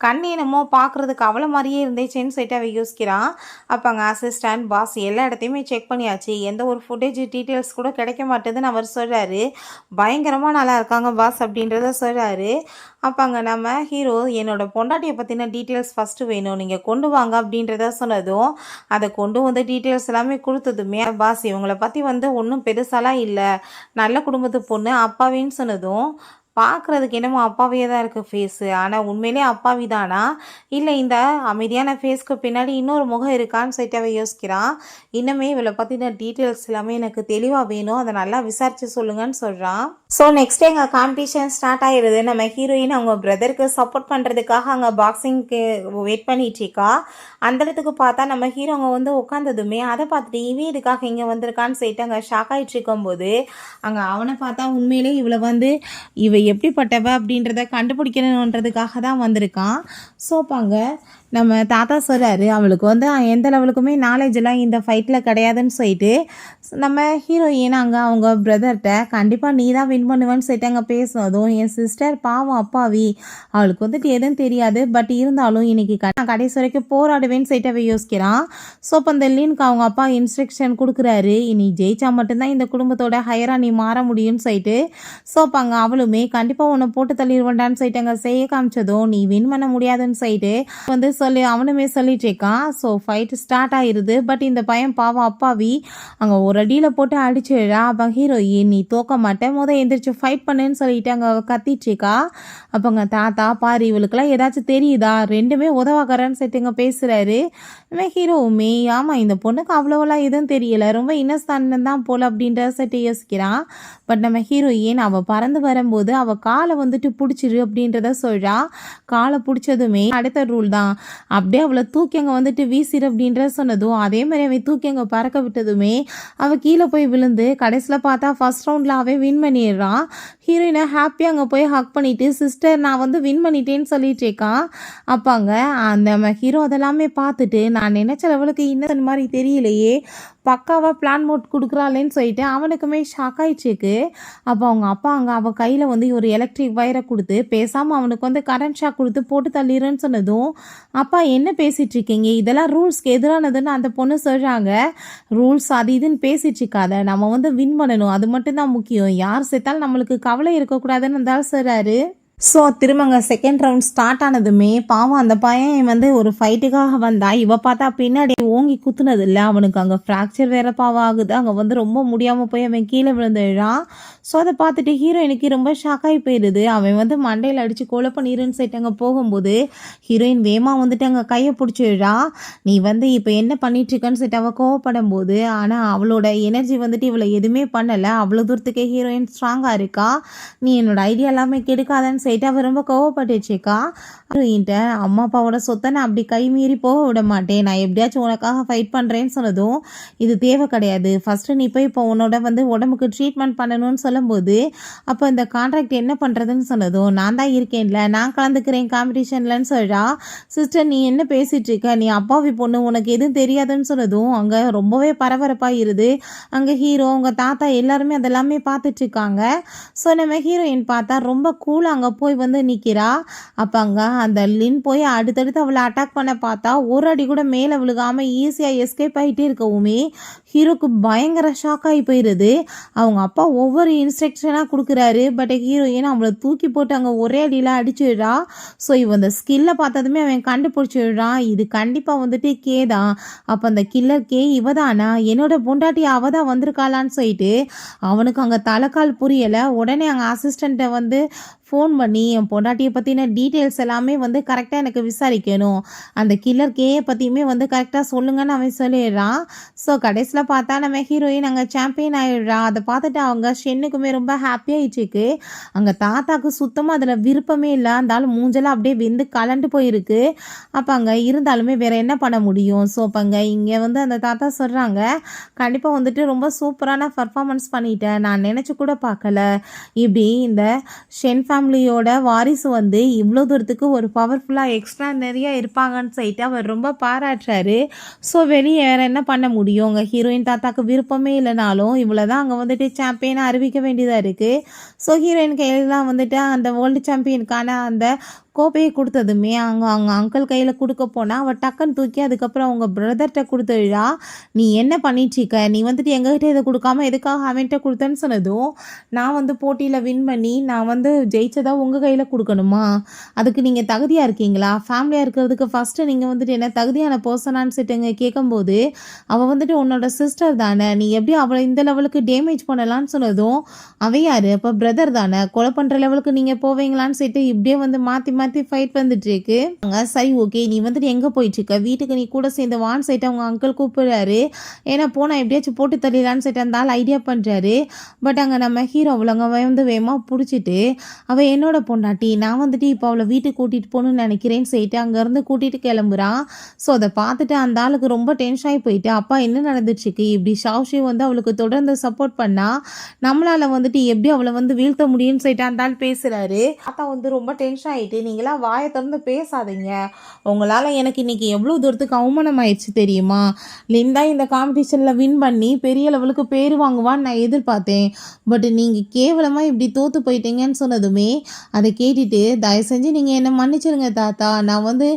கண் என்னமோ பார்க்குறதுக்கு அவளை மாதிரியே இருந்துச்சுன்னு சொல்லிட்டு அவள் யோசிக்கிறான். அப்போ அங்கே அசிஸ்டன்ட் பாஸ் எல்லா இடத்தையுமே செக் பண்ணியாச்சு, எந்த ஒரு ஃபுட்டேஜ் டீட்டெயில்ஸ் கூட கிடைக்க மாட்டேதுன்னு அவர் சொல்கிறாரு. பயங்கரமாக நல்லா இருக்காங்க பாஸ் அப்படின்றத சொல்கிறாரு. அப்போ அங்கே நம்ம ஹீரோ என்னோட பொண்டாட்டியை பற்றின டீட்டெயில்ஸ் ஃபஸ்ட்டு வேணும், நீங்கள் கொண்டு வாங்க அப்படின்றத சொன்னதும் அதை கொண்டு வந்து டீட்டெயில்ஸ் எல்லாமே கொடுத்ததுமே பாஸ் இவங்களை பற்றி வந்து ஒன்றும் பெருசாலாம் இல்லை, நல்ல குடும்பத்து பொண்ணு அப்பாவின்னு சொன்னதும் பார்க்குறதுக்கு என்னமோ அப்பாவியே தான் இருக்குது ஃபேஸு, ஆனால் உண்மையிலே அப்பாவி தானா இல்லை இந்த அமைதியான ஃபேஸ்க்கு பின்னாடி இன்னொரு முகம் இருக்கான்னு சொல்லிட்டு அவள் யோசிக்கிறான். இன்னுமே இவளை பற்றின டீட்டெயில்ஸ் எல்லாமே எனக்கு தெளிவாக வேணும், அதை நல்லா விசாரித்து சொல்லுங்கன்னு சொல்கிறான். ஸோ நெக்ஸ்ட் டே அங்கே காம்படிஷன் ஸ்டார்ட் ஆகிடுது. நம்ம ஹீரோயின் அவங்க பிரதருக்கு சப்போர்ட் பண்ணுறதுக்காக அங்கே பாக்ஸிங்க்கு வெயிட் பண்ணிட்டுருக்கா. அந்த இடத்துக்கு பார்த்தா நம்ம ஹீரோ அங்கே வந்து உட்காந்ததுமே அதை பார்த்துட்டு இவன் இதுக்காக இங்கே வந்திருக்கான்னு சொல்லிட்டு அங்கே ஷாக் ஆகிட்டு இருக்கும்போது அங்கே அவனை பார்த்தா உண்மையிலே இவளை வந்து இவ எப்படிப்பட்டவ அப்படின்றத கண்டுபிடிக்கணுன்றதுக்காக தான் வந்திருக்கான். ஸோ அப்போ அங்கே நம்ம தாத்தா சொல்கிறாரு அவளுக்கு வந்து எந்த லெவலுக்குமே நாலேஜ் எல்லாம் இந்த ஃபைட்டில் கிடையாதுன்னு சொல்லிட்டு நம்ம ஹீரோயின் அங்கே அவங்க பிரதர்கிட்ட கண்டிப்பாக நீ தான் வின் பண்ணுவேன்னு சொல்லிட்டு அங்கே பேசுனதும் என் சிஸ்டர் பாவம் அப்பாவி அவளுக்கு வந்துட்டு எதுவும் தெரியாது, பட் இருந்தாலும் இன்னைக்கு நான் கடைசி வரைக்கும் போராடுவேன்னு சொல்லிட்டு அவ யோசிக்கிறான். ஸோ அப்போ அந்த லீனுக்கு அவங்க அப்பா இன்ஸ்ட்ரக்ஷன் கொடுக்குறாரு, இனி ஜெயிச்சா மட்டும்தான் இந்த குடும்பத்தோட ஹையராக நீ மாற முடியும்னு சொல்லிட்டு. ஸோ அப்போ அங்கே அவளுமே கண்டிப்பாக உன்னை போட்டு தள்ளிடுவேண்டான்னு சொல்லிட்டு அங்கே செய்ய காமிச்சதும் நீ வின் பண்ண முடியாதுன்னு சொல்லிட்டு வந்து சொல்லி அவனுமே சொல்லிட்டு இருக்கான். ஸோ ஃபைட் ஸ்டார்ட் ஆகிருது. பட் இந்த பையன் பாவம் அப்பாவி அங்கே ஒரு அடியில் போட்டு அடிச்சிடுறா. அப்போ ஹீரோயின் நீ தோக்க மாட்டேன் எந்திரிச்சு ஃபைட் பண்ணுன்னு சொல்லிட்டு அங்கே கத்திட்டு இருக்கா. அப்போ அங்கே தாத்தா பாரு இவளுக்கெல்லாம் ஏதாச்சும் தெரியுதா, ரெண்டுமே உதவாக்கறன்னு சொல்லிட்டு இங்கே பேசுகிறாரு. இவன் ஹீரோவுமே ஆமாம் இந்த பொண்ணுக்கு அவ்வளோவெல்லாம் எதுவும் தெரியல, ரொம்ப இன்னஸ்தானன் தான் போல அப்படின்ற சொல்லிட்டு யோசிக்கிறான். பட் நம்ம ஹீரோயின் அவள் பறந்து வரும்போது அவள் காலை வந்துட்டு பிடிச்சிரு அப்படின்றத சொல்கிறா. காலை பிடிச்சதுமே அடுத்த ரூல் தான் அப்படியே அவளை தூக்கி அங்கே வந்துட்டு வீசிடு அப்படின்ற சொன்னதும் அதே மாதிரி அவன் தூக்கி அங்கே பறக்க விட்டதுமே அவள் கீழே போய் விழுந்து கடைசியில் பார்த்தா ஃபர்ஸ்ட் ரவுண்டில் அவன் வின் பண்ணிடுறான். ஹீரோயினை ஹாப்பியாக அங்கே போய் ஹக் பண்ணிவிட்டு சிஸ்டர் நான் வந்து வின் பண்ணிட்டேன்னு சொல்லிட்டு இருக்கான். அப்போ அங்கே அந்த ஹீரோ அதெல்லாமே பார்த்துட்டு நான் நினைச்ச லெவலுக்கு இன்னும் மாதிரி தெரியலையே, பக்காவாக பிளான் போட்டு கொடுக்குறாளேன்னு சொல்லிட்டு அவனுக்குமே ஷாக் ஆயிடுச்சுக்கு. அப்போ அவங்க அப்பா அங்கே அவள் கையில் வந்து ஒரு எலக்ட்ரிக் வயரை கொடுத்து பேசாமல் அவனுக்கு வந்து கரண்ட் ஷாக் கொடுத்து போட்டு தள்ளிடுன்னு சொன்னதும் அப்பா என்ன பேசிகிட்டு இருக்கீங்க, இதெல்லாம் ரூல்ஸ்க்கு எதிரானதுன்னு அந்த பொண்ணு சொல்கிறாங்க. ரூல்ஸ் அது இதுன்னு பேசிகிட்டு இருக்காத, நம்ம வந்து வின் பண்ணணும், அது மட்டும்தான் முக்கியம், யார் சேர்த்தாலும் நம்மளுக்கு கவலை இருக்கக்கூடாதுன்னு இருந்தாலும் சொல்கிறாரு. ஸோ திரும்பங்க செகண்ட் ரவுண்ட் ஸ்டார்ட் ஆனதுமே பாவம் அந்த பையன் வந்து ஒரு ஃபைட்டுக்காக வந்தா இவ பார்த்தா பின்னாடி ஓங்கி குத்துனது இல்லை, அவனுக்கு அங்கே ஃப்ராக்சர் வேற பாவம் ஆகுது. அங்கே வந்து ரொம்ப முடியாமல் போய் அவன் கீழே விழுந்துடுறான். ஸோ அதை பார்த்துட்டு ஹீரோயினுக்கு ரொம்ப ஷாக்காகி போயிடுது. அவன் வந்து மண்டையில் அடித்து கொலை பண்ணிடுன்னு சொல்லிட்டு அங்கே போகும்போது ஹீரோயின் வேமா வந்துட்டு அங்கே கையை பிடிச்சிடுறா. நீ வந்து இப்போ என்ன பண்ணிட்டுருக்கன்னு சொல்லிட்டு அவள் கோவப்படும் போது, ஆனால் அவளோட எனர்ஜி வந்துட்டு இவளை எதுவுமே பண்ணலை. அவ்வளோ தூரத்துக்கே ஹீரோயின் ஸ்ட்ராங்காக இருக்கா. நீ என்னோட ஐடியா எல்லாமே கெடுக்காதன்னு சொல்லிட்டு அவள் ரொம்ப கோவப்பட்டுச்சுக்கா. ஹீரோயின்ட்ட அம்மா அப்பாவோட சொத்தை நான் அப்படி கை மீறி போக விட மாட்டேன், நான் எப்படியாச்சும் உனக்காக ஃபைட் பண்ணுறேன்னு சொன்னதும் இது தேவை கிடையாது, ஃபஸ்ட்டு நீ போய் இப்போ உன்னோட வந்து உடம்புக்கு ட்ரீட்மெண்ட் பண்ணணும்னு சொல்லும்போது அப்போ இந்த கான்ட்ராக்ட் என்ன பண்ணுறதுன்னு சொன்னதும் நான் தான் இருக்கேன்ல, நான் கலந்துக்கிறேன் காம்படிஷன்லன்னு சொல்கிறா. சிஸ்டர் நீ என்ன பேசிகிட்டு இருக்க, நீ அப்பாவி பொண்ணு, உனக்கு எதுவும் தெரியாதுன்னு சொன்னதும் அங்கே ரொம்பவே பரபரப்பாக இருது. அங்கே ஹீரோ அவங்க தாத்தா எல்லாருமே அதெல்லாமே பார்த்துட்ருக்காங்க. ஸோ நம்ம ஹீரோயின் பார்த்தா ரொம்ப கூலாக அங்கே போய் வந்து நிற்கிறா. அப்போ அங்கே அந்த லின் போய் அடுத்தடுத்து அவளை அட்டாக் பண்ண பார்த்தா ஒரு அடி கூட மேலே விழுகாமல் ஈஸியாக எஸ்கேப் ஆகிட்டே இருக்கவுமே ஹீரோக்கு பயங்கர ஷாக் ஆகி போயிடுது. அவங்க அப்பா ஒவ்வொரு இன்ஸ்ட்ரக்ஷனாக கொடுக்குறாரு, பட் ஹீரோயின் அவளை தூக்கி போட்டு அங்கே ஒரே அடியில் அடிச்சிடுறா. ஸோ இவன் அந்த ஸ்கில்லை பார்த்ததுமே அவன் கண்டுபிடிச்சிடுறான், இது கண்டிப்பாக வந்துட்டு கே தான். அப்போ அந்த கில்லர் கே இவ தானா, என்னோட பொண்டாட்டி அவ தான் வந்திருக்காளான்னு சொல்லிட்டு அவனுக்கு அங்கே தலைக்கால் புரியலை. உடனே அங்கே அசிஸ்டண்ட்டை வந்து ஃபோன் பண்ணி என் பொண்டாட்டியை பற்றின டீட்டெயில்ஸ் எல்லாமே வந்து கரெக்டாக எனக்கு விசாரிக்கணும், அந்த கில்லர் கேயை பற்றியுமே வந்து கரெக்டாக சொல்லுங்கன்னு அவன் சொல்லிடுறான். ஸோ கடைசியில் பார்த்தா நம்ம ஹீரோயின் அங்கே சாம்பியன் ஆகிடுறா. அதை பார்த்துட்டு அவங்க ஷென்னுக்குமே ரொம்ப ஹாப்பியாகிடுச்சிருக்கு. அங்கே தாத்தாக்கு சுத்தமாக அதில் விருப்பமே இல்லை, இருந்தாலும் மூஞ்செல்லாம் அப்படியே வெந்து கலண்டு போயிருக்கு. அப்போ அங்கே இருந்தாலுமே வேறு என்ன பண்ண முடியும். ஸோ அப்போ இங்கே வந்து அந்த தாத்தா சொல்கிறாங்க, கண்டிப்பாக வந்துட்டு ரொம்ப சூப்பரான பர்ஃபார்மன்ஸ் பண்ணிட்டேன், நான் நினச்சி கூட பார்க்கல இப்படி இந்த ஷென் ஃபேமிலியோட வாரிசு வந்து இவ்வளோ தூரத்துக்கு ஒரு பவர்ஃபுல்லாக எக்ஸ்ட்ரா நிறையா இருப்பாங்கன்னு சொல்லிட்டு அவர் ரொம்ப பாராட்டுறாரு. ஸோ வெளியே வேறு என்ன பண்ண முடியும், உங்கள் ஹீரோயின் தாத்தாக்கு விருப்பமே இல்லைனாலும் இவ்வளோ தான் அங்கே வந்துட்டு சாம்பியனாக அறிவிக்க வேண்டியதாக இருக்குது. ஸோ ஹீரோயின் கையிலாம் வந்துட்டு அந்த வேர்ல்டு சாம்பியனுக்கான அந்த கோப்பையை கொடுத்ததுமே அவங்க அங்கிள் கையில் கொடுக்க போனால் அவள் டக்குன்னு தூக்கி அதுக்கப்புறம் அவங்க பிரதர்கிட்ட கொடுத்துடுறா. நீ என்ன பண்ணிட்டுருக்க, நீ வந்துட்டு எங்ககிட்ட இதை கொடுக்காம எதுக்காக அவன்கிட்ட கொடுத்தேன்னு சொன்னதும், நான் வந்து போட்டியில் வின் பண்ணி நான் வந்து ஜெயிச்சதா உங்கள் கையில் கொடுக்கணுமா, அதுக்கு நீங்கள் தகுதியாக இருக்கீங்களா, ஃபேமிலியாக இருக்கிறதுக்கு ஃபஸ்ட்டு நீங்கள் வந்துட்டு என்ன தகுதியான பர்சனான்னு சொல்லிட்டுங்க கேட்கும்போது அவள் வந்துட்டு உன்னோட சிஸ்டர் தானே, நீ எப்படி அவளை இந்த லெவலுக்கு டேமேஜ் பண்ணலான்னு சொன்னதும் அவன் யார், அப்போ பிரதர் தானே, கொலை பண்ணுற லெவலுக்கு நீங்கள் போவீங்களான்னு சொல்லிட்டு இப்படியே வந்து மாற்றி மாற்றி ஃபைட் வந்துட்டு இருக்கு. சரி ஓகே, நீ வந்துட்டு எங்கே போயிட்டு இருக்க, வீட்டுக்கு நீ கூட சேர்ந்து வான் சைட்டு அவங்க அங்கிள் கூப்பிடுறாரு. ஏன்னா போனால் எப்படியாச்சும் போட்டு தள்ளிடலான்னு சொல்லிட்டு அந்த ஆள் ஐடியா பண்ணுறாரு. பட் அங்கே நம்ம ஹீரோ அவளங்க வந்து வேகமாக பிடிச்சிட்டு அவள் என்னோட பொண்டாட்டி, நான் வந்துட்டு இப்போ அவளை வீட்டுக்கு கூட்டிகிட்டு போகணுன்னு நினைக்கிறேன்னு சொல்லிட்டு அங்கேருந்து கூட்டிகிட்டு கிளம்புறான். ஸோ அதை பார்த்துட்டு அந்த ஆளுக்கு ரொம்ப டென்ஷன் ஆகி போயிட்டு, அப்பா என்ன நடந்துச்சுக்கு, இப்படி ஷாவ்ஷி வந்து அவளுக்கு தொடர்ந்து சப்போர்ட் பண்ணால் நம்மளால் வந்துட்டு எப்படி அவளை வந்து வீழ்த்த முடியும்னு சொல்லிட்டு அந்த ஆள் பேசுகிறாரு. அப்பா வந்து ரொம்ப டென்ஷன் ஆகிட்டு, நீங்களாம் வாயை திறந்து பேசாதீங்க, உங்களால் எனக்கு இன்றைக்கி எவ்வளோ தூரத்துக்கு அவமானம் ஆயிடுச்சு தெரியுமா, லிண்டா இந்த காம்படிஷனில் வின் பண்ணி பெரிய லெவலுக்கு பேர் வாங்குவான்னு நான் எதிர்பார்த்தேன், பட் நீங்கள் கேவலமாக இப்படி தோற்று போயிட்டீங்கன்னு சொன்னதுமே அதை கேட்டுட்டு தயவு செஞ்சு நீங்கள் என்னை மன்னிச்சிருங்க தாத்தா, நான் வந்து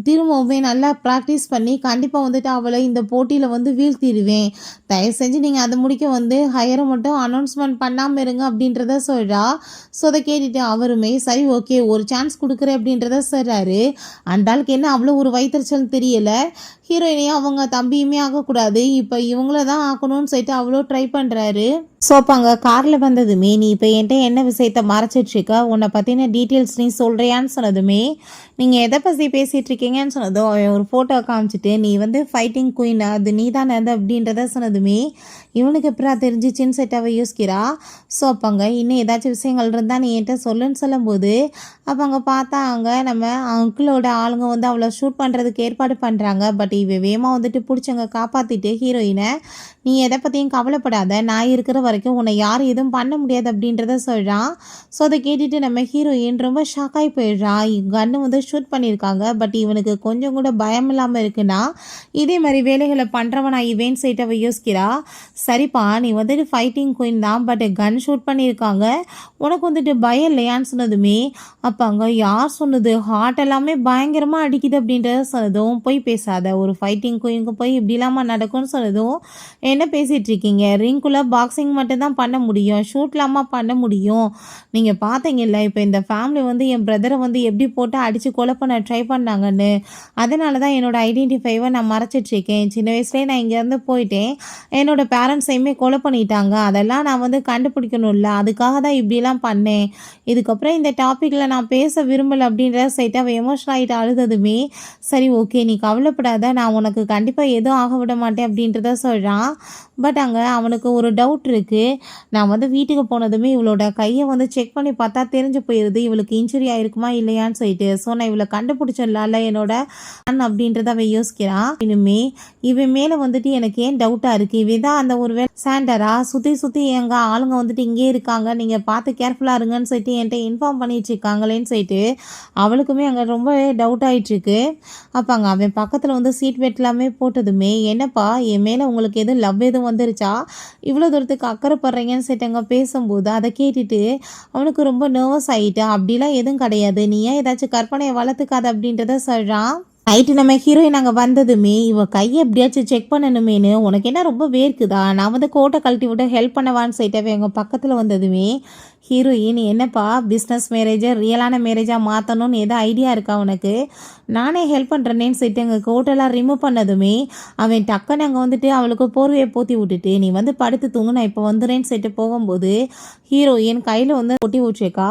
திரும்பவுமே நல்லா ப்ராக்டிஸ் பண்ணி கண்டிப்பாக வந்துட்டு அவளை இந்த போட்டியில் வந்து வீழ்த்திடுவேன், தயவு செஞ்சு நீங்கள் அதை முடிக்க வந்து ஹையரை மட்டும் அனௌன்ஸ்மெண்ட் பண்ணாமல் இருங்க அப்படின்றத சொல்கிறா. ஸோ அதை கேட்டுட்டு அவருமே சரி ஓகே ஒரு சான்ஸ் கொடுக்குறேன் அப்படின்றத சொல்கிறாரு. அந்த ஆளுக்கு என்ன அவ்வளோ ஒரு வயிற்றுச்சல் தெரியல, ஹீரோயினையும் அவங்க தம்பியுமே ஆகக்கூடாது, இப்போ இவங்கள தான் ஆக்கணும்னு சொல்லிட்டு அவ்வளோ ட்ரை பண்ணுறாரு. ஸோ அப்போ அங்கே காரில் வந்ததுமே நீ இப்போ என்கிட்ட என்ன விஷயத்த மறைச்சிட்ருக்க, உன்னை பற்றின டீட்டெயில்ஸ் நீ சொல்கிறியான்னு சொன்னதுமே நீங்கள் எதை பற்றி பேசிகிட்டு இருக்கீங்கன்னு சொன்னதும் ஒரு ஃபோட்டோ காமிச்சிட்டு நீ வந்து ஃபைட்டிங் குயின் அது நீ தானே அது அப்படின்றத சொன்னதுமே இவனுக்கு எப்படா தெரிஞ்சிச்சின்னு சொல்லிட்டு அவள் யோசிக்கிறா. ஸோ அப்போ அங்கே இன்னும் ஏதாச்சும் விஷயங்கள் இருந்தால் நீ என்கிட்ட சொல்லுன்னு சொல்லும்போது அப்போ அங்கே பார்த்தா அங்கே நம்ம அங்கிளோட ஆளுங்க வந்து அவளை ஷூட் பண்ணுறதுக்கு ஏற்பாடு பண்ணுறாங்க. பட் இவ வேகமாக வந்துட்டு பிடிச்சவங்க காப்பாற்றிட்டு ஹீரோயினை நீ எதை பற்றியும் கவலைப்படாத, நான் இருக்கிற வரைக்கும் உன்னை யாரும் எதுவும் பண்ண முடியாது அப்படின்றத சொல்கிறான். ஸோ அதை கேட்டுட்டு நம்ம ஹீரோயின் ரொம்ப ஷாக்காகி போயிடுறான். கன்னு வந்து ஷூட் பண்ணியிருக்காங்க, பட் இவனுக்கு கொஞ்சம் கூட பயம் இல்லாமல் இருக்குன்னா இதே மாதிரி வேலைகளை பண்ணுறவன் நான் இவன் சைட் அவள் யோசிக்கிறா. சரிப்பா நீ வந்துட்டு ஃபைட்டிங் குயின் தான், பட் கன் ஷூட் பண்ணியிருக்காங்க, உனக்கு வந்துட்டு பயம் இல்லையான்னு சொன்னதுமே அப்போ அங்கே யார் சொன்னது, ஹார்ட் எல்லாமே பயங்கரமாக அடிக்குது அப்படின்றத சொன்னதும் போய் பேசாத, ஒரு ஃபைட்டிங் குயினுக்கு போய் இப்படி இல்லாமல் நடக்கும்னு சொன்னதும் என்ன பேசிகிட்டு இருக்கீங்க? ரிங்குக்குள்ளே பாக்ஸிங் மட்டும் தான் பண்ண முடியும், ஷூட்லாமா பண்ண முடியும்? நீங்கள் பார்த்தீங்கல்ல இப்போ இந்த ஃபேமிலி வந்து என் பிரதரை வந்து எப்படி போட்டு அடித்து கொலை பண்ண ட்ரை பண்ணாங்கன்னு. அதனால தான் என்னோட ஐடென்டிஃபைவை நான் மறைச்சிட்ருக்கேன். சின்ன வயசுலேயே நான் இங்கேருந்து போயிட்டேன். என்னோடய பேரண்ட்ஸையுமே கொலை பண்ணிட்டாங்க. அதெல்லாம் நான் வந்து கண்டுபிடிக்கணும்ல, அதுக்காக தான் இப்படிலாம் பண்ணேன். இதுக்கப்புறம் இந்த டாப்பிக்கில் நான் பேச விரும்பலை அப்படின்றத சைட்டாக அவள் எமோஷனல் ஆகிட்டு அழுததுமே, சரி ஓகே நீ கவலைப்படாத, நான் உனக்கு கண்டிப்பாக எதுவும் ஆக விட மாட்டேன் அப்படின்றத சொல்கிறான். பட் அங்கே அவனுக்கு ஒரு டவுட் இருக்குது. நான் வந்து வீட்டுக்கு போனதுமே இவளோட கையை வந்து செக் பண்ணி பார்த்தா தெரிஞ்சு போயிடுது இவளுக்கு இன்ஜுரி ஆயிருக்குமா இல்லையான்னு சொல்லிட்டு. ஸோ நான் இவளை கண்டுபிடிச்சிடலாம்ல என்னோட அப்படின்றத அவன் யோசிக்கிறான். இனிமே இவன் மேலே வந்துட்டு எனக்கு ஏன் டவுட்டாக இருக்குது, இவன் தான் அந்த ஒரு வேலை சாண்டரா சுற்றி சுற்றி எங்கள் ஆளுங்க வந்துட்டு இங்கே இருக்காங்க, நீங்கள் பார்த்து கேர்ஃபுல்லாக இருங்கன்னு சொல்லிட்டு என்கிட்ட இன்ஃபார்ம் பண்ணிட்டு இருக்காங்களேன்னு சொல்லிட்டு அவளுக்குமே அங்கே ரொம்ப டவுட் ஆகிட்டுருக்கு. அப்போ அங்கே அவன் பக்கத்தில் வந்து சீட் பெல்ட் எல்லாமே போட்டதுமே, என்னப்பா என் மேலே உங்களுக்கு எதுவும் லவ் எதுவும் வந்துருச்சா, இவ்வளோ தூரத்துக்கு அக்கறைப்படுறீங்கன்னு சொல்லிட்டு அங்கே பேசும்போது அதை கேட்டுட்டு அவனுக்கு ரொம்ப நர்வஸ் ஆகிட்டு, அப்படிலாம் எதுவும் கிடையாது, நீ ஏன் ஏதாச்சும் கற்பனையை வளர்த்துக்காது அப்படின்றத சொல்கிறான். நைட்டு நம்ம ஹீரோயின் அங்கே வந்ததுமே இவன் கையை எப்படியாச்சும் செக் பண்ணணுமேனு, உனக்கு என்ன ரொம்ப வேர்க்குதா, நான் வந்து கோட்டை கழட்டி விட்டு ஹெல்ப் பண்ணவான்னு சொல்லிட்டு அவங்க பக்கத்தில் வந்ததுமே ஹீரோயின், என்னப்பா பிஸ்னஸ் மேரேஜை ரியலான மேரேஜாக மாற்றணும்னு எதோ ஐடியா இருக்கா உனக்கு, நானே ஹெல்ப் பண்ணுறேன்னேன்னு சொல்லிட்டு எங்கள் கோட்டெல்லாம் ரிமூவ் பண்ணதுமே அவன் டக்குன்னு அங்கே வந்துட்டு அவளுக்கு போர்வையை போற்றி விட்டுட்டு, நீ வந்து படுத்து தூங்கு நான் இப்போ வந்துடுறேன்னு சொல்லிட்டு போகும்போது ஹீரோயின் கையில் வந்து ஒட்டி விட்டுருக்கா.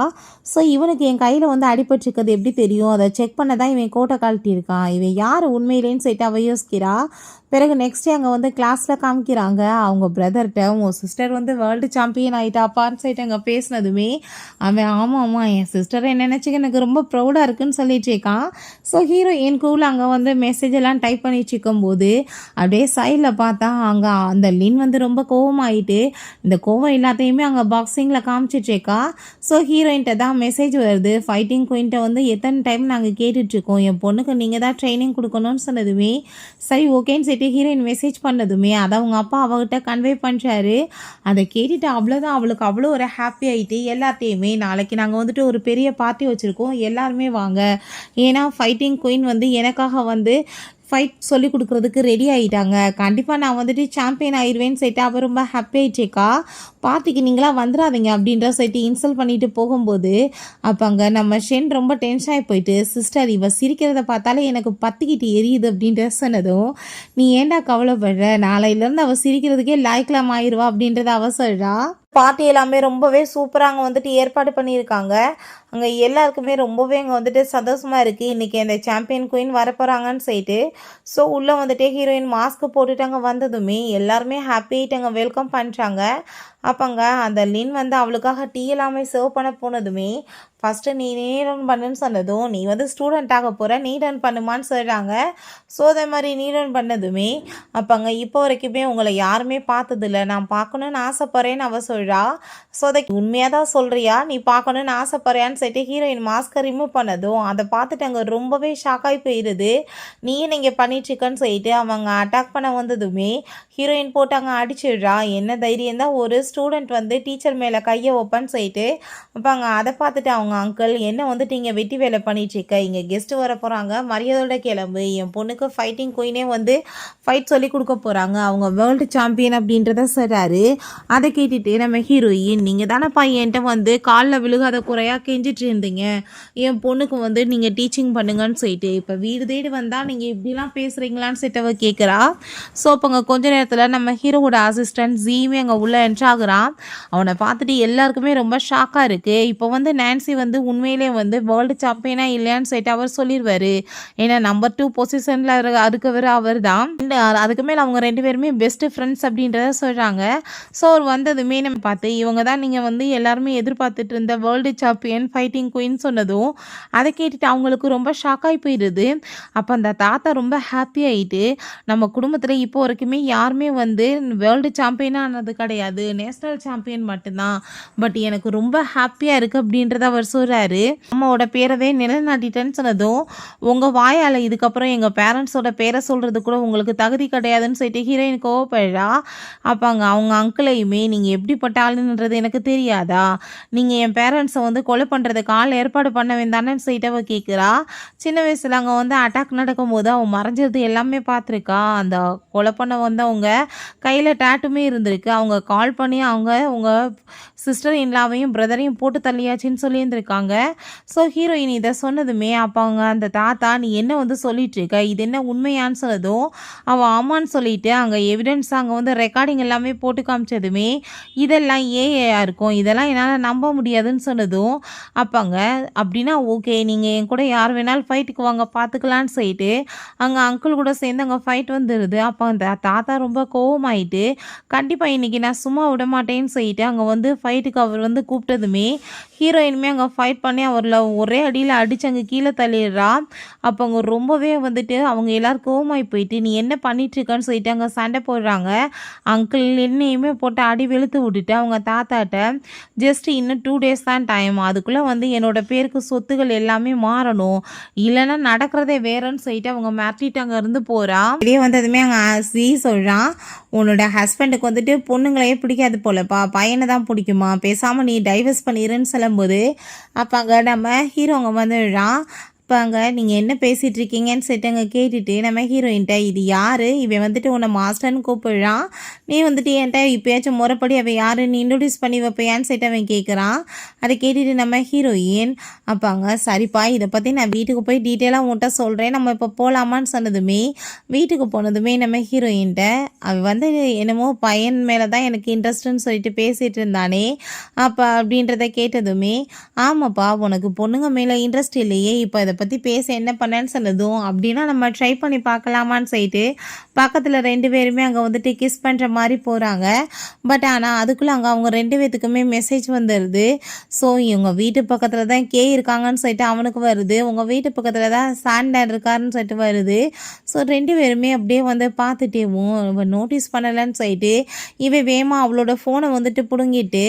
ஸோ இவனுக்கு என் கையில் வந்து அடிபட்டுருக்கிறது எப்படி தெரியும், அதை செக் பண்ண தான் இவன் கோட்டை கழட்டியிருக்கான், இவன் யார் உண்மையிலேன்னு சொல்லிட்டு அவ யோசிக்கிறா. பிறகு நெக்ஸ்ட் டே அங்கே வந்து கிளாஸில் காமிக்கிறாங்க அவங்க பிரதர்கிட்ட, உன் சிஸ்டர் வந்து வேர்ல்டு சாம்பியன் ஆகிட்டாப்பான்னு சொல்லிட்டு அங்கே பேசினதுமே அவன் ஆமாம் ஆமாம் என் சிஸ்டரை என்ன நினச்சிக்க எனக்கு ரொம்ப ப்ரௌடாக இருக்குன்னு சொல்லிட்டு இருக்கான். ஸோ ஹீரோயின் கூல் அங்கே வந்து மெசேஜ் எல்லாம் டைப் பண்ணிட்டு இருக்கும்போது அப்படியே சைடில் பார்த்தா அங்கே அந்த லின் வந்து ரொம்ப கோவமாயிட்டு இந்த கோவம் எல்லாத்தையுமே அங்கே பாக்ஸிங்கில் காமிச்சிட்ருக்கா. ஸோ ஹீரோயின்கிட்ட தான் மெசேஜ் வருது, ஃபைட்டிங் குயின்ட்ட வந்து எத்தனை டைம் நாங்கள் கேட்டுட்ருக்கோம், என் பொண்ணுக்கு நீங்கள் தான் ட்ரைனிங் கொடுக்கணும்னு சொன்னதுமே சரி ஓகேன்னு சொல்லிட்டு ஹீரோயின் மெசேஜ் பண்ணதுமே அதை அவங்க அப்பா அவகிட்ட கன்வே பண்ணுறாரு. அதை கேட்டுட்டு அவ்வளோதான் அவளுக்கு அவ்வளோ ஒரு ஹாப்பி ஆகிட்டு எல்லாத்தையுமே நாளைக்கு நாங்கள் வந்துட்டு ஒரு பெரிய பார்ட்டி வச்சுருக்கோம் எல்லாருமே வாங்க, ஏன்னா ஃபைட்டிங் குயின் வந்து எனக்காக வந்து ஃபைட் சொல்லி கொடுக்குறதுக்கு ரெடி ஆகிட்டாங்க, கண்டிப்பாக நான் வந்துட்டு சாம்பியன் ஆயிடுவேன்னு சொல்லிட்டு அவள் ரொம்ப ஹாப்பி ஆகிட்டேக்கா, பார்ட்டிக்கு நீங்களாம் வந்துடாதீங்க அப்படின்ற சொல்லிட்டு இன்சல்ட் பண்ணிட்டு போகும்போது அப்போ அங்கே நம்ம ஷென் ரொம்ப டென்ஷன் ஆகி போயிட்டு, சிஸ்டர் இவ சிரிக்கிறத பார்த்தாலே எனக்கு பத்திக்கிட்டு எரியுது அப்படின்ற சொன்னதும், நீ ஏன்டா கவலைப்படுற, நாளையிலேருந்து அவள் சிரிக்கிறதுக்கே லாய்க்கலாம் ஆயிடுவா அப்படின்றத அவள் சொல்கிறா. பார்ட்டி எல்லாமே ரொம்பவே சூப்பராக அங்கே வந்துட்டு ஏற்பாடு பண்ணியிருக்காங்க. அங்கே எல்லாருக்குமே ரொம்பவே அங்கே வந்துட்டு சந்தோஷமாக இருக்குது, இன்றைக்கி அந்த சாம்பியன் குயின் வரப்போகிறாங்கன்னு சொல்லிட்டு. ஸோ உள்ளே வந்துட்டு ஹீரோயின் மாஸ்க்கு போட்டுட்டு அங்கே வந்ததுமே எல்லாருமே ஹாப்பி ஆகிட்டு அங்கே வெல்கம் பண்ணுறாங்க. அப்போங்க அந்த லின் வந்து அவளுக்காக டீ எல்லாமே சர்வ் பண்ண போனதுமே ஃபஸ்ட்டு நீ ரன் பண்ணுன்னு சொன்னதும், நீ வந்து ஸ்டூடெண்ட் ஆக போகிற நீ ரன் பண்ணுமான்னு சொல்கிறாங்க. ஸோ அதே மாதிரி நீ ரன் பண்ணதுமே அப்போங்க இப்போ வரைக்குமே உங்களை யாருமே பார்த்ததில்ல, நான் பார்க்கணுன்னு ஆசைப்பட்றேன்னு அவள் சொல்கிறா. ஸோ அதை உண்மையாக தான் சொல்கிறியா, நீ பார்க்கணுன்னு ஆசைப்பட்றியான்னு சொல்லிட்டு ஹீரோயின் மாஸ்கை ரிமூவ் பண்ணதும் அதை பார்த்துட்டு அங்கே ரொம்பவே ஷாக்காகி போயிடுது. நீயே நீங்கள் பண்ணிட்டுருக்கன்னு சொல்லிட்டு அவங்க அட்டாக் பண்ண வந்ததுமே ஹீரோயின் போட்டு அங்கே அடிச்சிடுறா. என்ன தைரியம் தான் ஒரு ஸ்டூடெண்ட் வந்து டீச்சர் மேலே கையை வைப்பன்னு சொல்லிட்டு. அப்போ அங்கே அதை பார்த்துட்டு அவங்க அங்கிள், என்ன வந்துட்டு இங்கே வெட்டி வேலை பண்ணிட்டுருக்க, இங்கே கெஸ்ட்டு வர போகிறாங்க, மரியாதையோட கிளம்பு, என் பொண்ணுக்கு ஃபைட்டிங் குயினே வந்து ஃபைட் சொல்லி கொடுக்க போகிறாங்க, அவங்க வேர்ல்டு சாம்பியன் அப்படின்றத சொல்கிறாரு. அதை கேட்டுட்டு நம்ம ஹீரோயின், நீங்கள் தானேப்பா என்கிட்ட வந்து காலில் விழுகாத குறையாக கெஞ்சிட்டு இருந்தீங்க, என் பொண்ணுக்கு வந்து நீங்கள் டீச்சிங் பண்ணுங்கன்னு சொல்லிட்டு, இப்போ வீடு தேடி வந்தால் நீங்கள் இப்படிலாம் பேசுகிறீங்களான்னு சொல்லிட்டு கேட்குறா. ஸோ அப்போ அங்கே கொஞ்ச நேரத்தில் நம்ம ஹீரோவோட அசிஸ்டன்ட் ஜீமே அங்கே உள்ளே என்ட்ராகிறான். அவனை பார்த்துட்டு எல்லாருக்குமே ரொம்ப ஷாக்காக இருக்குது. இப்போ வந்து நான்சி வந்து உண்மையிலே வந்து வேர்ல்டு சாம்பியனா இல்லையான்னு சொல்லிட்டு அவர் சொல்லிடுவார். ஏன்னா நம்பர் 2 பொசிஷனில் இருக்கவர் அவர் தான். அதுக்கு மேலே அவங்க 2 பேருமே பெஸ்ட்டு ஃப்ரெண்ட்ஸ் அப்படின்றத சொல்கிறாங்க. ஸோ அவர் வந்ததுமே நம்ம பார்த்து, இவங்க தான் நீங்கள் வந்து எல்லாருமே எதிர்பார்த்துட்டு இருந்த வேர்ல்டு சாம்பியன் ஃபைட்டிங் குயின் சொன்னதும் அதை கேட்டுட்டு அவங்களுக்கு ரொம்ப ஷாக்காகி போயிடுது. அப்போ அந்த தாத்தா ரொம்ப ஹாப்பி ஆகிட்டு, நம்ம குடும்பத்தில் இப்போ வரைக்குமே யாருமே வந்து வேர்ல்டு சாம்பியனாக ஆனது கிடையாது, நேஷ்னல் சாம்பியன் மட்டும்தான். பட் எனக்கு ரொம்ப ஹாப்பியாக இருக்குது அப்படின்றத அவர் சொல்கிறாரு. அம்மாவோட பேரவே நிலைநாட்டிட்டேன்னு சொன்னதும் உங்கள் வாயால் இதுக்கப்புறம் எங்கள் பேரண்ட்ஸோட பேரை சொல்கிறது கூட உங்களுக்கு தகுதி கிடையாதுன்னு சொல்லிட்டு ஹீரோயின் கோவப்படுறா. அப்பாங்க அவங்க அங்கிளையுமே நீங்கள் எப்படிப்பட்ட ஆளுன்றது எனக்கு தெரியாதா, நீங்கள் என் பேரண்ட்ஸை வந்து கொலை பண்ணுறதுக்கு ஆள் ஏற்பாடு பண்ண வேண்டான்னு சொல்லிட்டு அவள் கேட்குறா. சின்ன வயசில் அங்கே வந்து அட்டாக் நடக்கும்போது அவன் மறைஞ்சது எல்லாமே பார்த்துருக்கா. அந்த கொலை பண்ண வந்தவங்க கையில் டேட்டுமே இருந்திருக்கு. அவங்க கால் பண்ணி அவங்க உங்கள் சிஸ்டர் இன்லாவையும் பிரதரையும் போட்டு தள்ளியாச்சின்னு சொல்லியிருந்திருக்காங்க. ஸோ ஹீரோயின் இதை சொன்னதுமே அப்போ அவங்க அந்த தாத்தா நீ என்ன வந்து சொல்லிட்டு இருக்க, இது என்ன உண்மையான்னு சொன்னதும் அவள் ஆமான்னு சொல்லிட்டு அங்கே எவிடன்ஸ் அங்கே வந்து ரெக்கார்டிங் எல்லாமே போட்டு காமிச்சதுமே இதெல்லாம் ஏஐயா இருக்கும், இதெல்லாம் என்னால் நம்ப முடியாதுன்னு சொன்னதும் அப்பாங்க அப்படின்னா ஓகே நீங்கள் என் கூட யார் வேணாலும் ஃபைட்டுக்கு வாங்க பார்த்துக்கலான்னு சொல்லிட்டு அங்கே அங்கிள் கூட சேர்ந்து அங்கே ஃபைட் வந்துடுது. அப்போ அந்த தாத்தா ரொம்ப கோவமாயிட்டு கண்டிப்பாக இன்றைக்கி நான் சும்மா விட மாட்டேன்னு சொல்லிட்டு அங்கே வந்து ஃபைட்டுக்கு அவர் வந்து கூப்பிட்டதுமே ஹீரோயினுமே அங்கே ஃபைட் பண்ணி அவரில் ஒரே அடியில் அடித்து அங்கே கீழே தள்ளிடுறா. அப்போ அவங்க ரொம்பவே வந்துட்டு அவங்க எல்லோரும் கோவமாகி போயிட்டு நீ என்ன பண்ணிட்டுருக்கான்னு சொல்லிட்டு அங்கே சண்டை போடுறாங்க. அங்கிள் என்னையுமே போட்டு அடி வெளுத்து விட்டுட்டு அவங்க தாத்தாட்ட ஜஸ்ட் இன்னும் 2 days தான் டைம், அதுக்குள்ளே வந்து என்னோடய பேருக்கு சொத்துகள் எல்லாமே மாறணும், இல்லைன்னா நடக்கிறதே வேறன்னு சொல்லிட்டு அவங்க மாற்றிட்டு அங்கே இருந்து போகிறா. வெளியே வந்ததுமே அங்கே சி சொல்கிறான் உன்னோட ஹஸ்பண்டுக்கு வந்துட்டு பொண்ணுங்களையே பிடிக்காது போலப்பா, பையனை தான் பிடிக்குமா, பேசாமல் நீ டைவர்ஸ் பண்ணிடுன்னு சொல்லும்போது அப்போ அங்கே நம்ம ஹீரோங்க வந்துடுறான். இப்போ அங்கே நீங்கள் என்ன பேசிகிட்டு இருக்கீங்கன்னு சொல்லிட்டு அங்கே கேட்டுட்டு நம்ம ஹீரோயின்ட்ட இது யார், இவன் வந்துட்டு உன்னை மாஸ்டர்னு கூப்பிடுறான், நீ வந்துட்டு என்கிட்ட இப்போயாச்சும் முறைப்படி அவன் யார் நீ இன்ட்ரடியூஸ் பண்ணி வைப்பையான்னு சொல்லிட்டு அவன் கேட்குறான். அதை கேட்டுட்டு நம்ம ஹீரோயின் அப்பாங்க சரிப்பா இதை பற்றி நான் வீட்டுக்கு போய் டீட்டெயிலாக உன்கிட்ட சொல்கிறேன், நம்ம இப்போ போகலாமான்னு சொன்னதுமே வீட்டுக்கு போனதுமே நம்ம ஹீரோயின்ட்ட அவன் வந்து என்னமோ பையன் மேலே தான் எனக்கு இன்ட்ரெஸ்ட்டுன்னு சொல்லிட்டு பேசிகிட்டு இருந்தானே அப்போ அப்படின்றத கேட்டதுமே ஆமாப்பா உனக்கு பொண்ணுங்க மேலே இன்ட்ரெஸ்ட் இல்லையே, இப்போ இதை பற்றி பேச என்ன பண்ணேன்னு சொன்னதும் அப்படின்னா நம்ம ட்ரை பண்ணி பார்க்கலாமான்னு சொல்லிட்டு பக்கத்தில் 2 பேருமே அங்கே வந்துட்டு கிஸ் பண்ணுற மாதிரி போகிறாங்க. பட் ஆனால் அதுக்குள்ளே அங்கே அவங்க 2 பேத்துக்குமே மெசேஜ் வந்துடுது. ஸோ இவங்க வீட்டு பக்கத்தில் தான் கே இருக்காங்கன்னு சொல்லிட்டு அவனுக்கு வருது, உங்கள் வீட்டு பக்கத்தில் தான் சாண்டர் இருக்காருன்னு சொல்லிட்டு வருது. ஸோ 2 பேருமே அப்படியே வந்து பார்த்துட்டேவும் இவன் நோட்டீஸ் பண்ணலைன்னு சொல்லிட்டு இவன் வேமா அவளோட ஃபோனை வந்துட்டு பிடுங்கிட்டு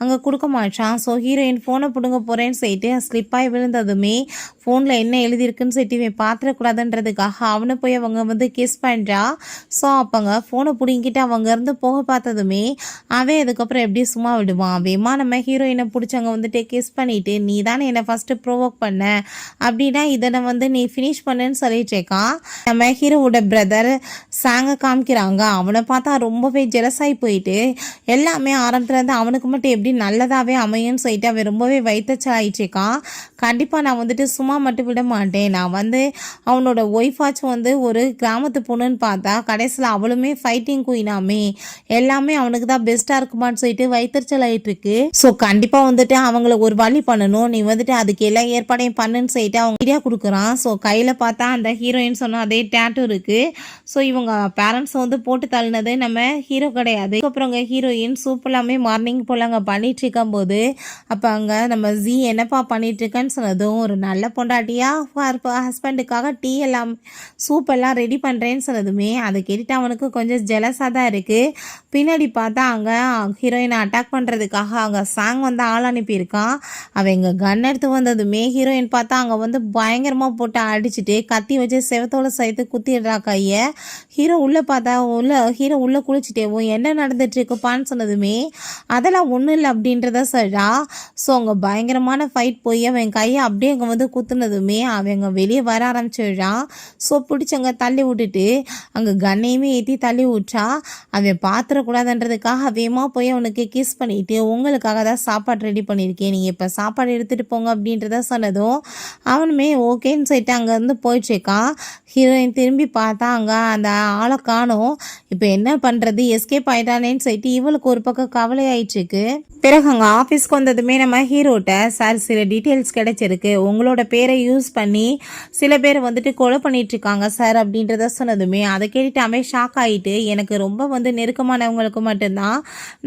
அங்கே கொடுக்க மாட்டான். ஸோ ஹீரோயின் ஃபோனை பிடுங்க போகிறேன்னு சொல்லிட்டு ஸ்லிப்பாகி விழுந்ததுமே ஃபோனில் என்ன எழுதியிருக்குன்னு சொல்லிட்டு இவன் பார்த்துடக்கூடாதுன்றதுக்காக அவனை போய் அவங்க வந்து கிஸ் பண்ணுறா. ஸோ அப்போங்க ஃபோனை பிடிங்கிட்டு அவங்க இருந்து போக பார்த்ததுமே அவன் அதுக்கப்புறம் எப்படி சும்மா விடுவான், வேமா நம்ம ஹீரோயினை பிடிச்சவங்க வந்துட்டு கிஸ் பண்ணிவிட்டு நீ தானே என்னை ஃபஸ்ட்டு ப்ரோவோக் பண்ண அப்படின்னா இதனை வந்து நீ ஃபினிஷ் பண்ணுன்னு சொல்லிட்டு இருக்கான். நம்ம ஹீரோவோட பிரதர் சாங்கை காமிக்கிறாங்க. அவனை பார்த்தா ரொம்பவே ஜெலஸாகி போயிட்டு எல்லாமே ஆரம்பத்துலேருந்து அவனுக்கு மட்டும் எப்படி நல்லதாகவே அமையும்னு சொல்லிட்டு அவன் ரொம்பவே வைத்தச்சல் ஆகிட்டுருக்கான். கண்டிப்பாக நான் வந்துட்டு சும்மா மட்டும் விட மாட்டேன், நான் வந்து அவனோட ஒய்ஃபாச்சும் வந்து ஒரு கிராமத்து பொண்ணுன்னு பார்த்தா கடைசியில் அவளுமே ஃபைட்டிங் குயினாமே, எல்லாமே அவனுக்கு தான் பெஸ்ட்டாக இருக்குமான்னு சொல்லிட்டு வைத்தறிச்சல் ஆகிட்டுருக்கு. ஸோ கண்டிப்பாக வந்துட்டு அவங்கள ஒரு வழி பண்ணணும், நீ வந்துட்டு அதுக்கு எல்லா ஏற்பாடையும் பண்ணுன்னு சொல்லிட்டு அவங்க ஐடியா கொடுக்குறான். ஸோ கையில் பார்த்தா அந்த ஹீரோயின் சொன்ன அதே டேட்டூ இருக்குது. ஸோ இவங்க பேரண்ட்ஸ் வந்து போட்டு தள்ளினது நம்ம ஹீரோ கிடையாது. அப்புறம் அங்கே ஹீரோயின் சூப் எல்லாமே மார்னிங் போல் அங்கே பண்ணிட்டு இருக்கும்போது அப்போ அங்கே நம்ம ஜி என்னப்பா பண்ணிட்டு இருக்கேன்னு சொன்னதும் ஒரு நல்ல பொண்டாட்டியாக ஹஸ்பண்டுக்காக டீ எல்லாம் சூப் எல்லாம் ரெடி பண்ணுறேன்னு சொன்னதுமே அதை கேட்டுட்டு அவனுக்கு கொஞ்சம் ஜெலஸாக தான் இருக்குது. பின்னாடி பார்த்தா அங்கே ஹீரோயினை அட்டாக் பண்ணுறதுக்காக அங்கே சாங் வந்து ஆள் அனுப்பியிருக்கான். அவன் இங்கே கன் எடுத்து வந்ததுமே ஹீரோயின் பார்த்தா அங்கே வந்து பயங்கரமாக போட்டு அடிச்சுட்டு கத்தி வச்சு செவத்தோடு சேர்த்து குத்திடுறா கையை. ஹீரோ உள்ளே பார்த்தா ஹீரோ உள்ளே குளிச்சுட்டேவும் என்ன நடந்துட்டுருக்குப்பான்னு சொன்னதுமே அதெல்லாம் ஒன்றும் இல்லை அப்படின்றத சொல்கிறா. ஸோ அங்கே பயங்கரமான ஃபைட் போய் அவன் கையை அப்படியே அங்கே வந்து குத்துனதுமே அவங்க வெளியே வர ஆரம்பிச்சிடுறான். ஸோ பிடிச்சவங்க தள்ளி விட்டுட்டு அங்கே கண்ணையுமே ஏற்றி தள்ளி விட்றா. அவன் பார்த்துடக்கூடாதுன்றதுக்காக வேகமாக போய் அவனுக்கு கிஸ் பண்ணிவிட்டு உங்களுக்காக தான் சாப்பாடு ரெடி பண்ணியிருக்கேன், நீங்கள் இப்போ சாப்பாடு எடுத்துகிட்டு போங்க அப்படின்றத சொன்னதும் அவனுமே ஓகேன்னு சொல்லிட்டு அங்கேருந்து போயிட்டுருக்கான். ஹீரோயின் திரும்பி பார்த்தா அங்கே அந்த ஆளை காணோம். இப்போ என்ன பண்ணுறது, எஸ்கேப் ஆகிட்டானேன்னு சொல்லிட்டு இவளுக்கு ஒரு பக்கம் கவலை ஆயிட்டுருக்கு. பிறகு அங்கே ஆஃபீஸ்க்கு வந்ததுமே நம்ம ஹீரோட்ட சார் சில டீட்டெயில்ஸ் கிடைச்சிருக்கு, உங்களோட பேரை யூஸ் பண்ணி சில பேர் வந்துட்டு கொலை பண்ணிகிட்ருக்காங்க சார் அப்படின்றத சொன்னதுமே அதை கேட்டுட்டு அவன் ஷாக் ஆகிட்டு எனக்கு ரொம்ப வந்து நெருக்கமானவங்களுக்கு மட்டும்தான்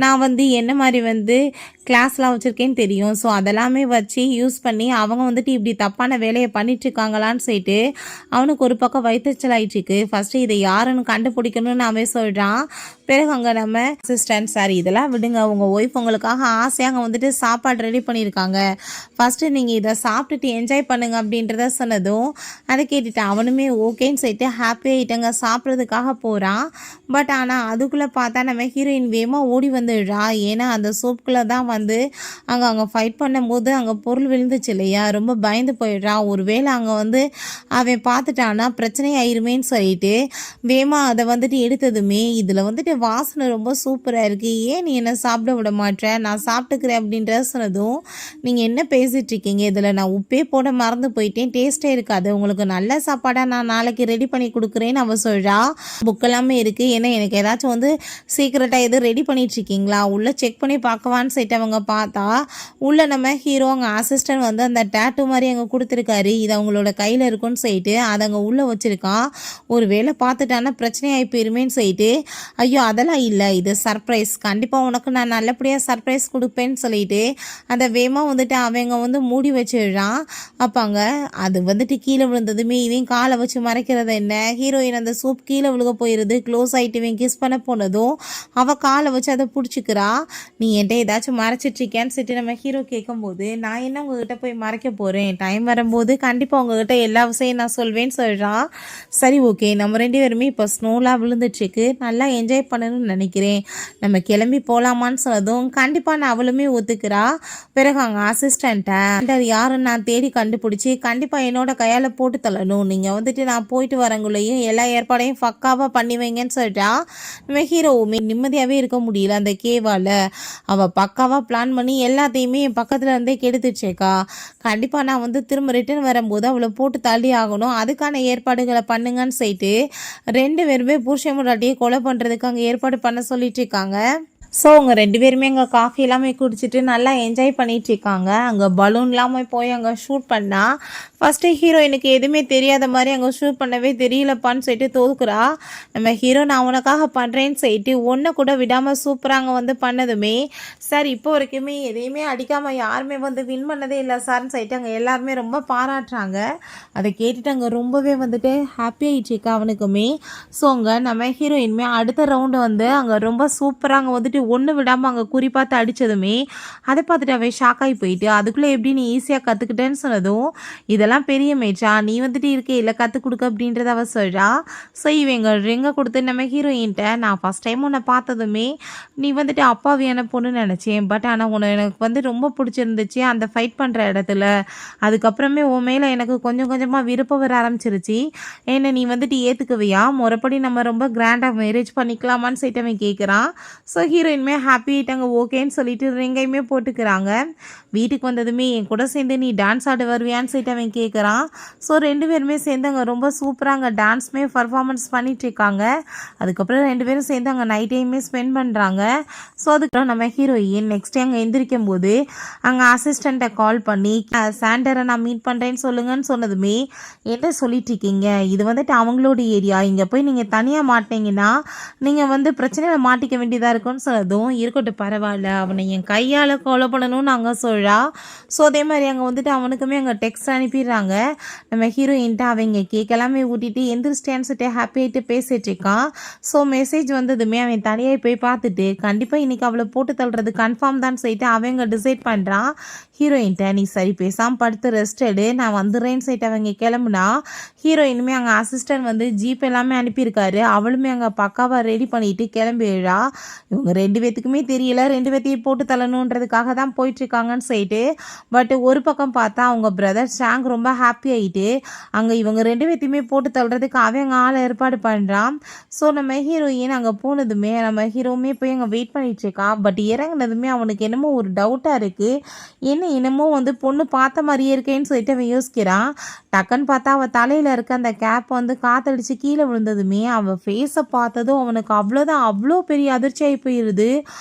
நான் வந்து என்ன மாதிரி வந்து கிளாஸ்லாம் வச்சுருக்கேன்னு தெரியும், ஸோ அதெல்லாமே வச்சு யூஸ் பண்ணி அவங்க வந்துட்டு இப்படி தப்பான வேலையை பண்ணிட்டுருக்காங்களான்னு சொல்லிட்டு அவனுக்கு ஒரு பக்கம் வைத்தறிச்சல் ஆகிட்டுருக்கு. ஃபஸ்ட்டு இதை யாருன்னு கண்டுபிடிக்கணும்னு அவன் சொல்கிறான். பிறகு அங்கே நம்ம அசிஸ்டன்ட் சார் இதெல்லாம் விடுங்க, உங்கள் ஒய்ஃப் உங்களுக்காக ஆசையாக அங்கே வந்துட்டு சாப்பாடு ரெடி பண்ணியிருக்காங்க, ஃபஸ்ட்டு நீங்கள் இதை சாப்பிட்டுட்டு என்ஜாய் பண்ணுங்க அப்படின்றத சொன்னதும் அதை கேட்டுட்டு அவனுமே ஓகேன்னு சொல்லிட்டு ஹாப்பியாகிட்டங்க சாப்பிட்றதுக்காக போகிறான். பட் ஆனால் அதுக்குள்ளே பார்த்தா நம்ம ஹீரோயின் வேகமாக ஓடி வந்துடுறா. ஏன்னா அந்த சோப்புக்குள்ளே தான் வந்து அங்கே ஃபைட் பண்ணும்போது அங்கே பொருள் விழுந்துச்சு இல்லையா, ரொம்ப பயந்து போயிடுறான். ஒருவேளை அங்கே வந்து அவன் பார்த்துட்டான்னா பிரச்சனை ஆயிருமேன்னு சொல்லிட்டு வேகமாக அதை வந்துட்டு எடுத்ததுமே இதில் வந்துட்டு வாசனை ரொம்ப சூப்பராக இருக்குது, ஏன் நீ என்ன சாப்பிட விட மாட்டேற, நான் சாப்பிட்டுக்கிறேன் அப்படின்றத சொன்னதும் நீங்கள் என்ன பேசிகிட்டு இருக்கீங்க, இதில் நான் உப்பே போட மறந்து போயிட்டேன், டேஸ்ட்டே இருக்காது, உங்களுக்கு நல்ல சாப்பாடாக நான் நாளைக்கு ரெடி பண்ணி கொடுக்குறேன்னு அவள் சொல்கிறா. புக் எல்லாமே இருக்குது, ஏன்னா எனக்கு ஏதாச்சும் வந்து சீக்கிரட்டாக எதுவும் ரெடி பண்ணிகிட்ருக்கீங்களா, உள்ளே செக் பண்ணி பார்க்கவான்னு சொல்லிட்டு அவங்க பார்த்தா உள்ளே நம்ம ஹீரோ அங்கே அசிஸ்டன்ட் வந்து அந்த டேட்டூ மாதிரி அங்கே கொடுத்துருக்காரு, இது அவங்களோட கையில் இருக்குன்னு சொல்லிட்டு அதை அங்கே உள்ளே வச்சுருக்கான். ஒரு வேளை பார்த்துட்டான்னா பிரச்சனை ஆகி போயிருமேன்னு சொல்லிட்டு ஐயோ அதெல்லாம் இல்லை, இது சர்ப்ரைஸ், கண்டிப்பாக உனக்கு நான் நல்லபடியாக சர்ப்ரைஸ் கொடுப்பேன்னு சொல்லிட்டு அந்த வேகமாக வந்துட்டு அவங்க வந்து மூடி வச்சிடுறான். அப்பாங்க அது வந்துட்டு கீழே விழுந்ததுமே இவன் காலை வச்சு மறைக்கிறது என்ன, ஹீரோயின் அந்த சூப் கீழே விழுக போயிடுது, க்ளோஸ் ஆகிட்டு இவன் கிஸ் பண்ண போனதும் அவள் காலை வச்சு அதை பிடிச்சிக்கிறா. நீ என்கிட்ட ஏதாச்சும் மறைச்சிட்ருக்கேன்னு சொல்லிட்டு நம்ம ஹீரோ கேட்கும்போது நான் என்ன உங்ககிட்ட போய் மறைக்க போகிறேன், டைம் வரும்போது கண்டிப்பாக உங்ககிட்ட எல்லா விஷயம் நான் சொல்வேன்னு சொல்கிறான். சரி ஓகே, நம்ம ரெண்டு பேருமே இப்போ ஸ்னோலாம் விழுந்துட்டுருக்கு, நல்லா என்ஜாய் பண்ணணும்னு நினைக்கிறேன், நம்ம கிளம்பி போகலாமான்னு சொன்னதும் கண்டிப்பாக நான் அவளுமே ஒத்துக்கிறா. பிறகு அங்கே அசிஸ்டண்ட்டை அது யாருன்னு நான் தேடி கண்டுபிடிச்சி கண்டிப்பாக என்னோட கையால் போட்டு தள்ளணும், நீங்கள் வந்துட்டு நான் போயிட்டு வரங்குள்ளேயும் எல்லா ஏற்பாடையும் பக்காவாக பண்ணி வைங்கன்னு சொல்லிட்டா. நம்ம ஹீரோவுமே நிம்மதியாகவே இருக்க முடியல அந்த கேவால், அவள் பக்காவாக பிளான் பண்ணி எல்லாத்தையுமே என் பக்கத்தில் இருந்தே கெடுத்துச்சேக்கா, கண்டிப்பாக நான் வந்து திரும்ப ரிட்டர்ன் வரும்போது அவளை போட்டு தள்ளி ஆகணும், அதுக்கான ஏற்பாடுகளை பண்ணுங்கன்னு சொல்லிட்டு ரெண்டு பேருமே புருஷன் முன்னாடியே கொலை பண்ணுறதுக்கு அங்கே ஏற்பாடு பண்ண சொல்லிட்டு இருக்காங்க. ஸோ அவங்க ரெண்டு பேருமே அங்கே காஃபி எல்லாமே குடிச்சிட்டு நல்லா என்ஜாய் பண்ணிகிட்டு இருக்காங்க. அங்கே பலூன் இல்லாமல் போய் அங்கே ஷூட் பண்ணால் ஃபஸ்ட்டு ஹீரோயினுக்கு எதுவுமே தெரியாத மாதிரி அங்கே ஷூட் பண்ணவே தெரியலப்பான்னு சொல்லிட்டு தோக்குறா. நம்ம ஹீரோ நான் உனக்காக பண்ணுறேன்னு சொல்லிட்டு ஒன்றை கூட விடாமல் சூப்பராக அங்கே வந்து பண்ணதுமே சார் இப்போ வரைக்குமே எதையுமே அடிக்காமல் யாருமே வந்து வின் பண்ணதே இல்லை சார்னு சொல்லிட்டு அங்கே எல்லாருமே ரொம்ப பாராட்டுறாங்க. அதை கேட்டுட்டு அங்கே ரொம்பவே வந்துட்டு ஹாப்பியாகிடுச்சிக்கா அவனுக்குமே. ஸோ அங்கே நம்ம ஹீரோயின்மே அடுத்த ரவுண்டு வந்து அங்கே ரொம்ப சூப்பராக அங்கே வந்துட்டு ஒன்று விடாமல் அங்கே குறி பார்த்து அடித்ததுமே அதை பார்த்துட்டு அவன் ஷாக்காகி போயிட்டு அதுக்குள்ளே எப்படி நீ ஈஸியாக கற்றுக்கிட்டேன்னு சொன்னதும் இதெல்லாம் பெரிய மேட்சா, நீ வந்துட்டு இருக்கே இல்லை கற்றுக் கொடுக்க அப்படின்றத அவள் சொல்கிறா. ஸோ இவங்க ரிங்கை கொடுத்து நம்ம ஹீரோயின்ட்ட நான் ஃபஸ்ட் டைம் உன்னை பார்த்ததுமே நீ வந்துட்டு அப்பாவியான பொண்ணுன்னு நினச்சேன், பட் ஆனால் உன்னை எனக்கு வந்து ரொம்ப பிடிச்சிருந்துச்சு அந்த ஃபைட் பண்ணுற இடத்துல, அதுக்கப்புறமே உன் மேலே எனக்கு கொஞ்சம் கொஞ்சமாக விருப்பம் வர ஆரம்பிச்சிருச்சு, என்னை நீ வந்துட்டு ஏற்றுக்குவியா, முறைப்படி நம்ம ரொம்ப கிராண்டாக மேரேஜ் பண்ணிக்கலாமான்னு சொல்லிட்டு அவன் கேட்குறான். ஸோ ஹீரோயின்மே ஹாப்பி ஆகிட்டாங்க, ஓகேன்னு சொல்லிட்டு ரிங்கையுமே போட்டுக்கிறாங்க. வீட்டுக்கு வந்ததுமே என் கூட சேர்ந்து நீ டான்ஸ் ஆட வருவியான்னு சொல்லிட்டு அவன் கேட்குறான். ஸோ ரெண்டு பேருமே சேர்ந்து அங்கே ரொம்ப சூப்பராக அங்கே டான்ஸுமே பர்ஃபார்மன்ஸ் பண்ணிட்டு இருக்காங்க. அதுக்கப்புறம் ரெண்டு பேரும் சேர்ந்து அங்கே நைட் டைமே ஸ்பெண்ட் பண்ணுறாங்க. ஸோ அதுக்கப்புறம் நம்ம ஹீரோயின் நெக்ஸ்ட் டே அங்கே எந்திரிக்கும் போது அங்கே அசிஸ்டண்ட்டை கால் பண்ணி சாண்டரை நான் மீட் பண்ணுறேன்னு சொல்லுங்கன்னு சொன்னதுமே என்ன சொல்லிட்டு இருக்கீங்க, இது வந்துட்டு அவங்களோட ஏரியா, இங்கே போய் நீங்கள் தனியாக மாட்டிங்கன்னா நீங்கள் வந்து பிரச்சனையில் மாட்டிக்க வேண்டியதாக இருக்கும்னு சொன்னதும் இருக்கட்டும் பரவாயில்ல, அவனை என் கையால் கொலை பண்ணணும்னு அங்கே சொல்கிறா. ஸோ அதே மாதிரி அங்கே வந்துட்டு அவனுக்குமே அங்கே டெக்ஸ்ட் அனுப்பிடுறாங்க. நம்ம ஹீரோயின்ட்டு அவங்க கேட்கலாமே ஊட்டிட்டு எந்திரிச்சிட்டேன்னு சொல்லிட்டு ஹாப்பியாகிட்டு பேசிகிட்டு இருக்கான். ஸோ மெசேஜ் வந்ததுமே அவன் தனியாக போய் பார்த்துட்டு கண்டிப்பாக இன்றைக்கி அவளை போட்டு தள்ளுறது கன்ஃபார்ம் தான் சொல்லிட்டு அவங்க டிசைட் பண்ணுறான். ஹீரோயின்ட்ட நீ சரி பேசாமல் படுத்து ரெஸ்ட் எடு, நான் வந்துடுறேன்னு சொல்லிட்டு அவங்க கிளம்புனா ஹீரோயினுமே அங்கே அசிஸ்டன்ட் வந்து ஜீப் எல்லாமே அனுப்பியிருக்காரு, அவளுமே அங்கே பக்காவாக ரெடி பண்ணிட்டு கிளம்பிடுறா. இவங்க ரெண்டு பேத்துக்குமே தெரியல ரெண்டு பேத்தையும் போட்டு தள்ளணுன்றதுக்காக தான் போயிட்டுருக்காங்கன்னு சொல்லிட்டு. பட் ஒரு பக்கம் பார்த்தா அவங்க பிரதர் ஷாங் ரொம்ப ஹாப்பி ஆகிட்டு அங்கே இவங்க ரெண்டு பேத்தையுமே போட்டு தள்ளுறதுக்கு அவங்க ஆளை ஏற்பாடு பண்ணுறான். ஸோ நம்ம ஹீரோயின் அங்கே போனதுமே நம்ம ஹீரோவுமே போய் அங்கே வெயிட் பண்ணிகிட்ருக்கா. பட் இறங்கினதுமே அவனுக்கு என்னமோ ஒரு டவுட்டாக இருக்குது, என்ன என்னமோ வந்து பொண்ணு பார்த்த மாதிரியே இருக்கேன்னு சொல்லிட்டு அவன் யோசிக்கிறான். டக்குன்னு பார்த்தா அவள் தலையில் இருக்க அந்த கேப் வந்து காற்றடிச்சு கீழே விழுந்ததுமே அவள் ஃபேஸை பார்த்ததும் அவனுக்கு அவ்வளோதான், அவ்வளோ பெரிய அதிர்ச்சியாகி போயிடுது. போயிடுது.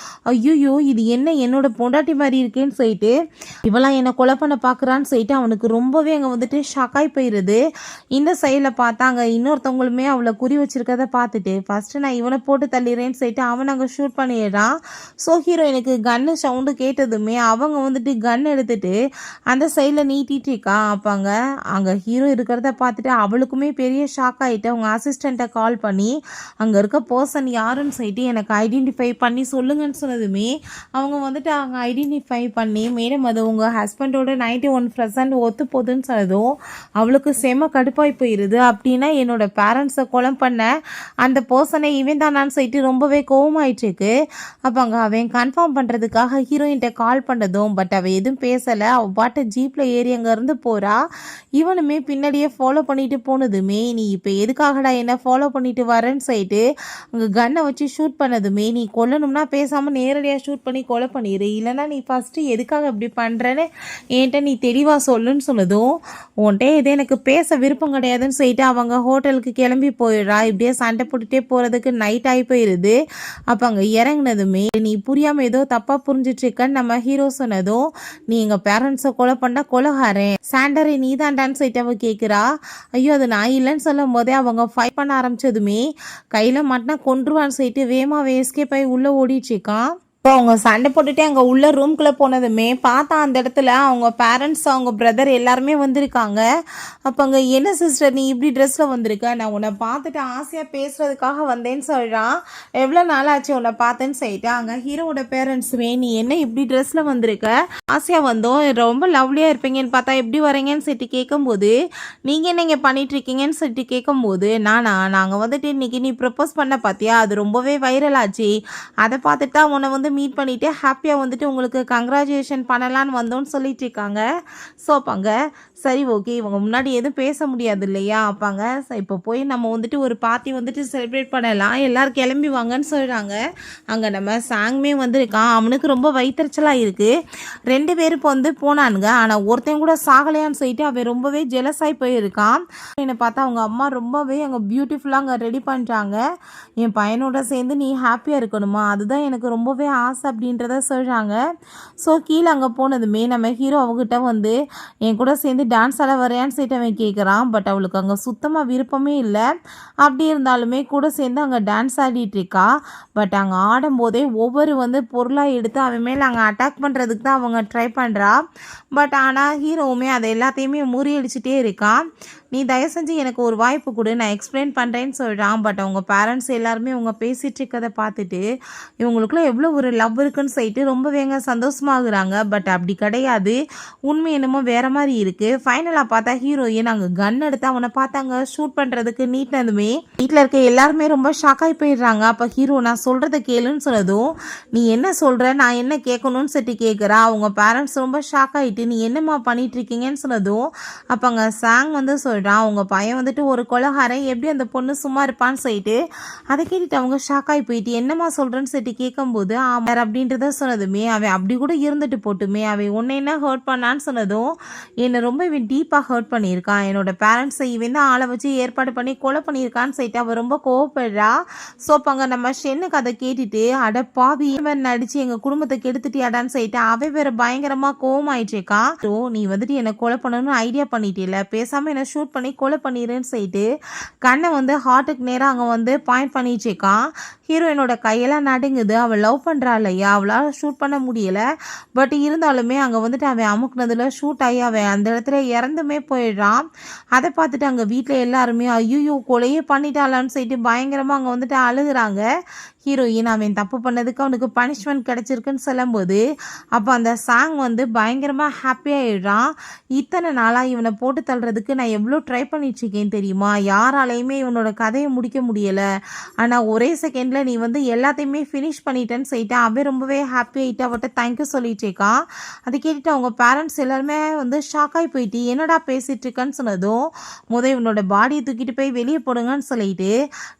ஐயோ இது என்ன என்னோட பொண்டாட்டி மாதிரி இருக்கேன்னு சொல்லிட்டு இவெல்லாம் என்னை கொலை பண்ண பார்க்குறான்னு சொல்லிட்டு அவனுக்கு ரொம்பவே அங்கே வந்துட்டு ஷாக்காகி போயிடுது. இந்த சைடில் பார்த்தாங்க இன்னொருத்தவங்களுமே அவளை குறி வச்சிருக்கதை பார்த்துட்டு ஃபஸ்ட்டு நான் இவனை போட்டு தள்ளிடுறேன்னு சொல்லிட்டு அவன் அங்கே ஷூட் பண்ணிடுறான். ஸோ ஹீரோயினுக்கு கன்னு சவுண்டு கேட்டதுமே அவங்க வந்துட்டு கன் எடுத்துட்டு அந்த சைடில் நீட்டிட்டு இருக்கான். அப்பாங்க அங்கே ஹீரோ இருக்கிறத பார்த்துட்டு அவளுக்குமே பெரிய ஷாக் ஆகிட்டு அவங்க அசிஸ்டண்ட்டை கால் பண்ணி அங்கே இருக்க பர்சன் யாருன்னு சொல்லிட்டு எனக்கு ஐடென்டிஃபை பண்ணி சொல்லுங்கன்னு சொன்னதுமே அவங்க வந்துட்டு அவங்க ஐடென்டிஃபை பண்ணி மேடம் அது உங்கள் ஹஸ்பண்டோட 91% ஒத்து போகுதுன்னு சொன்னதும் அவளுக்கு செம கடுப்பாகி போயிடுது. அப்படின்னா என்னோட பேரண்ட்ஸை கொலை பண்ண அந்த பர்சனை இவன் தானான்னு சொல்லிட்டு ரொம்பவே கோவமாயிட்டுருக்கு. அப்போ அங்கே அவன் கன்ஃபார்ம் பண்ணுறதுக்காக ஹீரோயின்கிட்ட கால் பண்ணதும் பட் அவள் எதுவும் பேசலை. அவள் பாட்டு ஜீப்பில் ஏறி அங்கேருந்து போகிறா. இவனுமே பின்னாடியே ஃபாலோ பண்ணிட்டு போனதுமே நீ இப்போ எதுக்காகடா என்ன ஃபாலோ பண்ணிட்டு வரேன்னு சொல்லிட்டு அங்கே கன்னை வச்சு ஷூட் பண்ணதுமே நீ கொல்லணும்னா பேசாமல் நேரடியாக ஷூட் பண்ணி கொலை பண்ணிடு, இல்லைனா நீ ஃபஸ்ட்டு எதுக்காக இப்படி பண்ணுறேன்னு என்கிட்ட நீ தெளிவாக சொல்லுன்னு சொன்னதும் உன்கிட்ட இது எனக்கு பேச விருப்பம் கிடையாதுன்னு சொல்லிட்டு அவங்க ஹோட்டலுக்கு கிளம்பி போயிடுறா. இப்படியே சண்டை போட்டுகிட்டே போகிறதுக்கு நைட் ஆகி போயிடுது. அப்போ அங்கே இறங்குனதுமே நீ புரியாமல் ஏதோ தப்பாக புரிஞ்சிட்ருக்கன்னு நம்ம ஹீரோ சொன்னதும் நீ எங்கள் பேரண்ட்ஸை கொலை பண்ணால் கொலைகாரன் சாண்டரை நீ தான்டான்னு சொல்லிட்டு அவள் கேட்குறா. ஐயோ அது நான் இல்லைன்னு சொல்லும் போதே அவங்க ஃபைட் பண்ண ஆரம்பிச்சதுமே கையில் மாட்டினா கொன்றுவான்னு சொல்லிட்டு வேகமாக எஸ்கேப் ஆகி உள்ளே ஓடிட்டுருக்கான். இப்போ அவங்க சண்டை போட்டுட்டு அங்கே உள்ள ரூம்குள்ளே போனதுமே பார்த்தா அந்த இடத்துல அவங்க பேரண்ட்ஸ் அவங்க பிரதர் எல்லாருமே வந்திருக்காங்க. அப்போ அங்கே என்ன சிஸ்டர் நீ இப்படி ட்ரெஸ்ஸில் வந்திருக்க, நான் உன்னை பார்த்துட்டு ஆசையாக பேசுகிறதுக்காக வந்தேன்னு சொல்கிறான். எவ்வளோ நாள் ஆச்சு உன்னை பார்த்தேன்னு சொல்லிட்டு அங்கே ஹீரோவோட பேரண்ட்ஸுமே நீ என்ன இப்படி ட்ரெஸ்ஸில் வந்திருக்க, ஆசையாக வந்தோம் ரொம்ப லவ்லியாக இருப்பீங்கன்னு பார்த்தா எப்படி வரீங்கன்னு சொல்லிட்டு கேட்கும்போது நீங்கள் என்ன இங்கே பண்ணிகிட்ருக்கீங்கன்னு சொல்லிட்டு கேட்கும்போது நாங்கள் வந்துட்டு இன்றைக்கி நீ ப்ரப்போஸ் பண்ண பார்த்தியா அது ரொம்பவே வைரல் ஆச்சு, அதை பார்த்துட்டு தான் உன்னை வந்து மீட் பண்ணிவிட்டு ஹாப்பியாக வந்துட்டு உங்களுக்கு கங்க்ராச்சுலேஷன் பண்ணலான்னு வந்தோன்னு சொல்லிட்டு இருக்காங்க. ஸோ அப்பாங்க சரி ஓகே இவங்க முன்னாடி எதுவும் பேச முடியாது இல்லையா, அப்பாங்க இப்போ போய் நம்ம வந்துட்டு ஒரு பார்ட்டி வந்துட்டு செலிப்ரேட் பண்ணலாம் எல்லோரும் கிளம்பி வாங்கன்னு சொல்கிறாங்க. அங்கே நம்ம சாங்மே வந்திருக்கான். அவனுக்கு ரொம்ப வயிற்றுச்சலாக இருக்குது. 2 பேரும் இப்போ வந்து போனானுங்க. ஆனால் ஒருத்தன் கூட சாகலையான்னு சொல்லிட்டு அவன் ரொம்பவே ஜெலஸாகி போயிருக்கான். என்னை பார்த்தா அவங்க அம்மா ரொம்பவே அங்கே பியூட்டிஃபுல்லாக அங்கே ரெடி பண்ணுறாங்க. என் பையனோட சேர்ந்து நீ ஹாப்பியாக இருக்கணுமா அதுதான் எனக்கு ரொம்பவே ஆசை அப்படின்றத சொல்கிறாங்க. ஸோ கீழே அங்கே போனதுமே நம்ம ஹீரோ அவகிட்ட வந்து என் கூட சேர்ந்து டான்ஸ் ஆட வரையான்னு சொல்லிட்டு அவன் கேட்குறான். பட் அவளுக்கு அங்கே சுத்தமாக விருப்பமே இல்லை. அப்படி இருந்தாலுமே கூட சேர்ந்து அங்கே டான்ஸ் ஆடிட்டு இருக்கா. பட் அங்கே ஆடும்போதே ஒவ்வொரு வந்து பொருளாக எடுத்து அவன் மேலே அங்கே அட்டாக் பண்ணுறதுக்கு தான் அவங்க ட்ரை பண்ணுறா. பட் ஆனால் ஹீரோவுமே அதை எல்லாத்தையுமே முறியடிச்சிட்டே இருக்கான். நீ தயவு செஞ்சு எனக்கு ஒரு வாய்ப்பு கொடு நான் எக்ஸ்பிளைன் பண்ணுறேன்னு சொல்கிறான். பட் அவங்க பேரண்ட்ஸ் எல்லாருமே அவங்க பேசிகிட்டு இருக்கதை பார்த்துட்டு இவங்களுக்குள்ள எவ்வளோ ஒரு லவ் இருக்குன்னு சொல்லிட்டு ரொம்பவே சந்தோஷமாகறாங்க. பட் அப்படி கிடையாது, உண்மை என்னமோ வேறு மாதிரி இருக்குது. ஃபைனலாக பார்த்தா ஹீரோயின் அங்கே கன் எடுத்து அவனை பார்த்தாங்க ஷூட் பண்ணுறதுக்கு நீட்டினதுமே வீட்டில் இருக்க எல்லாருமே ரொம்ப ஷாக்காகி போயிடுறாங்க. அப்போ ஹீரோ நான் சொல்கிறத கேளுன்னு சொன்னதும் நீ என்ன சொல்கிற நான் என்ன கேட்கணும்னு சொல்லிட்டு கேட்குறா. அவங்க பேரண்ட்ஸ் ரொம்ப ஷாக் ஆகிட்டு நீ என்னம்மா பண்ணிட்டு இருக்கீங்கன்னு சொன்னதும் அப்போ அங்கே சாங் வந்து சொல்கிறான் அவங்க பையன் வந்துட்டு ஒரு கொலைகாரன் எப்படி அந்த பொண்ணு சும்மா இருப்பான்னு சொல்லிட்டு அதை கேட்டுட்டு அவங்க ஷாக் ஆகி போயிட்டு என்னம்மா சொல்கிறேன்னு சொல்லிட்டு கேட்கும்போது வேறு அப்படின்றத சொன்னதுமே அவன் அப்படி கூட இருந்துட்டு போட்டுமே அவன் உன்னை என்ன ஹர்ட் பண்ணான்னு சொன்னதும் என்னை ரொம்ப இவன் டீப்பாக ஹர்ட் பண்ணியிருக்கான், என்னோட பேரண்ட்ஸை இவன் தான் ஆளை வச்சு ஏற்பாடு பண்ணி கொலை பண்ணியிருக்கான்னு சொல்லிட்டு அவள் ரொம்ப கோவப்படுறா. ஸோ அப்போ அங்கே நம்ம ஷென்னுக்கு அதை கேட்டுட்டு அட பாவி இவன் நடிச்சு எங்கள் குடும்பத்தை கெடுத்துட்டியாடான்னு சொல்லிட்டு அவன் வேற பயங்கரமாக கோவமாயிட்டு இருக்கான். ஸோ நீ வந்துட்டு என்னை கொலை பண்ணணும்னு ஐடியா பண்ணிட்டே பேசாமல் என்னை ஷூட் பண்ணி கொலை பண்ணிடுன்னு சொல்லிட்டு கண்ணை வந்து ஹார்ட்டுக்கு நேராக அங்கே வந்து பாயிண்ட் பண்ணிட்டு இருக்கான். ஹீரோயினோட கையெல்லாம் நடுங்குது. அவள் லவ் பண்ணுறா இல்லையா, அவளால் ஷூட் பண்ண முடியலை. பட் இருந்தாலுமே அங்கே வந்துட்டு அவன் அமுக்குனதில் ஷூட் ஆகி அவன் அந்த இடத்துல இறந்துமே போயிடுறான். அதை பார்த்துட்டு அங்கே வீட்டில் எல்லாருமே ஐயோ கொலையே பண்ணிட்டாளான்னு சொல்லிட்டு பயங்கரமாக அங்கே வந்துட்டு அழுகுறாங்க. ஹீரோயின் அவன் தப்பு பண்ணதுக்கு அவனுக்கு பனிஷ்மெண்ட் கிடச்சிருக்குன்னு சொல்லும்போது அப்போ அந்த சாங் வந்து பயங்கரமாக ஹாப்பியாகிடுறான். இத்தனை நாளாக இவனை போட்டு தள்ளுறதுக்கு நான் எவ்வளோ ட்ரை பண்ணிட்டுருக்கேன் தெரியுமா, யாராலையுமே இவனோட கதையை முடிக்க முடியலை. ஆனால் ஒரே செகண்டில் நீ வந்து எல்லாத்தையுமே ஃபினிஷ் பண்ணிட்டேன்னு சொல்லிட்டு அவன் ரொம்பவே ஹாப்பி ஆகிட்டு அவட்ட தேங்க்யூ சொல்லிட்டு இருக்கான். அதை கேட்டுட்டு அவங்க பேரண்ட்ஸ் எல்லாருமே வந்து ஷாக்காகி போயிட்டு என்னடா பேசிகிட்டு இருக்கேன்னு சொன்னதும் இவனோட பாடியை தூக்கிட்டு போய் வெளியே போடுங்கன்னு சொல்லிட்டு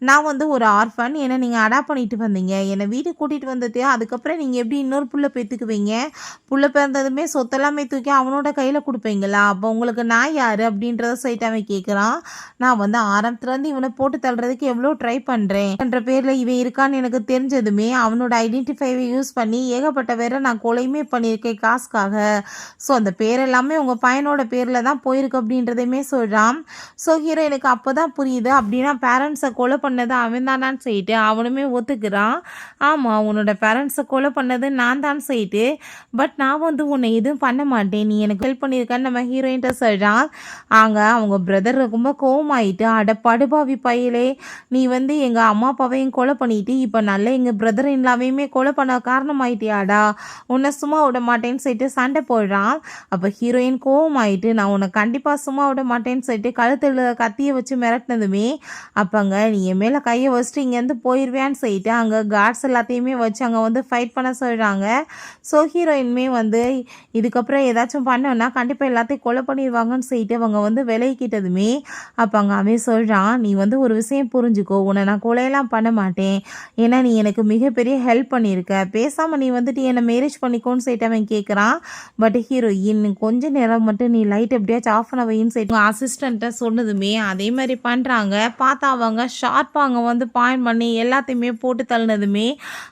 நான் வந்து ஒரு ஆர்ஃபன் என்னை நீங்கள் அடாப்ட் பண்ணிட்டு வந்தீங்க, என்னை வீட்டுக்கு கூட்டிகிட்டு வந்துட்டு அதுக்கப்புறம் நீங்கள் எப்படி இன்னொரு புள்ள பெற்றுக்குவீங்க, புள்ள பிறந்ததுமே சொத்தெல்லாமே தூக்கி அவனோட கையில் கொடுப்பீங்களா, அப்போ உங்களுக்கு நான் யார் அப்படின்றத சொல்லிட்டு அவன் கேட்குறான். நான் வந்து ஆரம்பத்துலேருந்து இவனை போட்டு தள்ளுறதுக்கு எவ்வளோ ட்ரை பண்ணுறேன் என்ற பேரில் இவன் இருக்கான்னு எனக்கு தெரிஞ்சதுமே அவனோட ஐடென்டிஃபைவை யூஸ் பண்ணி ஏகப்பட்ட பேரை நான் கொலையுமே பண்ணியிருக்கேன் காசுக்காக. ஸோ அந்த பேர் எல்லாமே உங்கள் பையனோட பேரில் தான் போயிருக்கு அப்படின்றதையுமே சொல்கிறான். ஸோ ஹீரோயினுக்கு அப்போ தான் புரியுது, அப்படின்னா பேரண்ட்ஸை கொலை பண்ணது அவன் தானான்னு சொல்லிட்டு அவனுமே ஒத்துக்கிறான். ஆமாம், உன்னோட பேரண்ட்ஸை கொலை பண்ணது நான் தான் சொல்லிட்டு, பட் நான் வந்து உன்னை எதுவும் பண்ண மாட்டேன், நீ எனக்கு ஹெல்ப் பண்ணியிருக்கான்னு நம்ம ஹீரோயின்ட்ட சொல்கிறான். அவங்க பிரதர் ரொம்ப கோவமாயிட்டு, அட படுபாவி பையலே, நீ வந்து எங்கள் அம்மா அப்பாவையும் கொலை பண்ணிட்டு இப்போ நல்ல எங்கள் பிரதர் இல்லாமையுமே கொலை பண்ண காரணமாயிட்டியாடா, உன்னை சும்மா விட மாட்டேன்னு சொல்லிட்டு சண்டை போடுறான். அப்போ ஹீரோயின் கோவமாயிட்டு, நான் உன்னை கண்டிப்பாக சும்மா விட மாட்டேன்னு சொல்லிட்டு கழுத்தில் கத்தியை வச்சு மிரட்டினதுமே அப்போங்க நீ என் மேலே கையை வச்சுட்டு இங்கேருந்து போயிடுவேன்னு சொல்லிட்டு அங்கே கார்ட்ஸ் எல்லாத்தையுமே வச்சு அங்கே வந்து ஃபைட் பண்ண சொல்கிறாங்க. ஸோ ஹீரோயின்மே வந்து இதுக்கப்புறம் ஏதாச்சும் பண்ணோன்னா கண்டிப்பாக எல்லாத்தையும் கொலை பண்ணிடுவாங்கன்னு சொல்லிட்டு அவங்க வந்து விலகிக்கிட்டதுமே அப்போ அங்கே அவன் சொல்கிறான், நீ வந்து ஒரு விஷயம் புரிஞ்சுக்கோ, உன்னை நான் கொலையெல்லாம் பண்ண மாட்டேன், ஏன்னா நீ எனக்கு மிகப்பெரிய ஹெல்ப் பண்ணியிருக்க, பேசாமல் நீ வந்துட்டு என்னை மேரேஜ் பண்ணிக்கோன்னு சொல்லிட்டு அவன் கேட்குறான். பட் ஹீரோயின் கொஞ்ச நேரம் மட்டும் நீ லைட் எப்படியாச்சும் ஆஃப் பண்ண வைன்னு சொல்லிட்டு அசிஸ்டண்ட்டை சொன்னதுமே அதே மாதிரி பண்ணுறாங்க. பார்த்தா அவங்க ஷார்ப்பாக அங்கே வந்து பாயிண்ட் பண்ணி எல்லாத்தையுமே போட்டு தள்ளினதுமே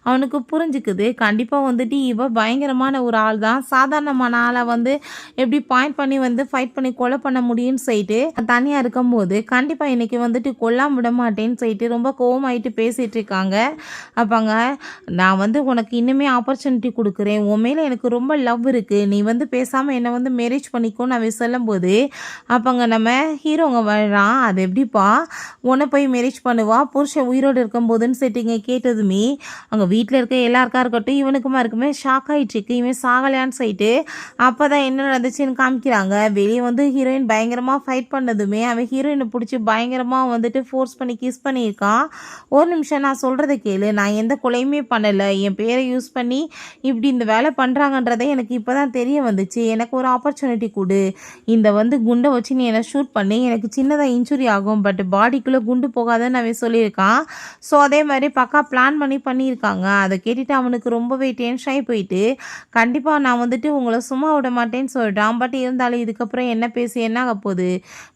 அவனுக்கு புரிஞ்சுக்குது, கண்டிப்பாக வந்துட்டு இவ பயங்கரமான ஒரு ஆள் தான், சாதாரணமான ஆளை வந்து எப்படி பாயிண்ட் பண்ணி வந்து ஃபைட் பண்ணி கொலை பண்ண முடியும்னு சொல்லிட்டு தனியாக இருக்கும்போது கண்டிப்பாக இன்னைக்கு வந்துட்டு கொல்லாம விட மாட்டேன்னு சொல்லிட்டு ரொம்ப கோவமாயிட்டு பேசிகிட்டு இருக்காங்க. அப்போங்க நான் வந்து உனக்கு இன்னுமே ஆப்பர்ச்சுனிட்டி கொடுக்குறேன், உன் மேலே எனக்கு ரொம்ப லவ் இருக்குது, நீ வந்து பேசாமல் என்னை வந்து மேரேஜ் பண்ணிக்கோன்னு அவன் சொல்லும்போது அப்போங்க நம்ம ஹீரோங்க வர்றான். அது எப்படிப்பா உன்னை போய் மேரேஜ் பண்ணுவா புருஷன் உயிரோடு இருக்கும்போதுன்னு சொல்லிட்டு கேட்டதுமே அங்கே வீட்டில் இருக்க எல்லாருக்கா இருக்கட்டும் இவனுக்குமா இருக்குமே ஷாக் ஆகிட்டுருக்கு, இவன் சாகலையான்னு சொல்லிட்டு அப்போ தான் என்ன நடந்துச்சுன்னு காமிக்கிறாங்க. வெளியே வந்து ஹீரோயின் பயங்கரமாக ஃபைட் பண்ணதுமே அவன் ஹீரோயினை பிடிச்சி பயங்கரமாக வந்துட்டு ஃபோர்ஸ் பண்ணி கிஸ் பண்ணியிருக்கான். ஒரு நிமிஷம் நான் சொல்கிறத கேளு, நான் எந்த கொலையுமே பண்ணலை, என் பேரை யூஸ் பண்ணி இப்படி இந்த வேலை பண்ணுறாங்கன்றதே எனக்கு இப்போ தான் தெரிய வந்துச்சு, எனக்கு ஒரு ஆப்பர்ச்சுனிட்டி கொடு, இந்த வந்து குண்டை வச்சு நீ என்னை ஷூட் பண்ணி எனக்கு சின்னதாக இன்ஜுரி ஆகும், பட் பாடிக்குள்ளே குண்டு போகாதுன்னு அவன் சொல்லியிருக்கான். ஸோ அதே மாதிரி பக்கா பிளான் பண்ணி பண்ணியிருக்காங்க. அதை கேட்டுட்டு அவனுக்கு ரொம்பவே டென்ஷன் ஆகி போயிட்டு கண்டிப்பாக நான் வந்துட்டு உங்களை சும்மா விட மாட்டேன்னு சொல்கிறான். பட் இருந்தாலும் இதுக்கப்புறம் என்ன பேசி என்ன ஆக போகுது,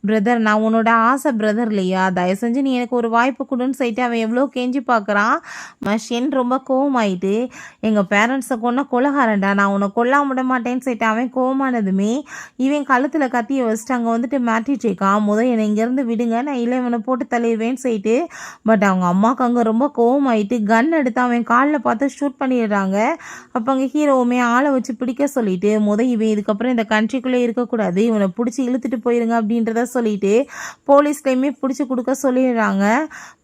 பிரதர் நான் உன்னோட ஆசை பிரதர் இல்லையா, தயவு செஞ்சு நீ எனக்கு ஒரு வாய்ப்பு கொடுன்னு சொல்லிட்டு அவன் எவ்வளோ கெஞ்சி பார்க்குறான். மஷின் ரொம்ப கோவமாயிட்டு, எங்கள் பேரண்ட்ஸை கொன்ன கொலகாரண்டா, நான் உன்னை கொல்லாம விட மாட்டேன்னு சொல்லிட்டு அவன் கோவமானதுமே இவன் கழுத்தில் கத்தியை வச்சுட்டு அங்கே வந்துட்டு மாட்டிட்டு இருக்கான். முதல் என்னை இங்கேருந்து விடுங்க, நான் இல்லை இவனை போட்டு தள்ளிடுவேன்னு சொல்லிட்டு. பட் அவங்க அம்மாவுக்கு அங்கே ரொம்ப கோவமாயிட்டு கன் எடுத்து அவன் காலில் பார்த்து ஷூட் பண்ணிடுறாங்க. அப்போ அங்கே ஹீரோவுமே ஆளை வச்சு பிடிக்க சொல்லிட்டு இவன் இதுக்கப்புறம் இந்த கண்ட்ரிக்குள்ளே இருக்கக்கூடாது, இவனை பிடிச்சி இழுத்துட்டு போயிருங்க அப்படின்றத சொல்லிட்டு போலீஸ்லேயுமே பிடிச்சி கொடுக்க சொல்லிடுறாங்க.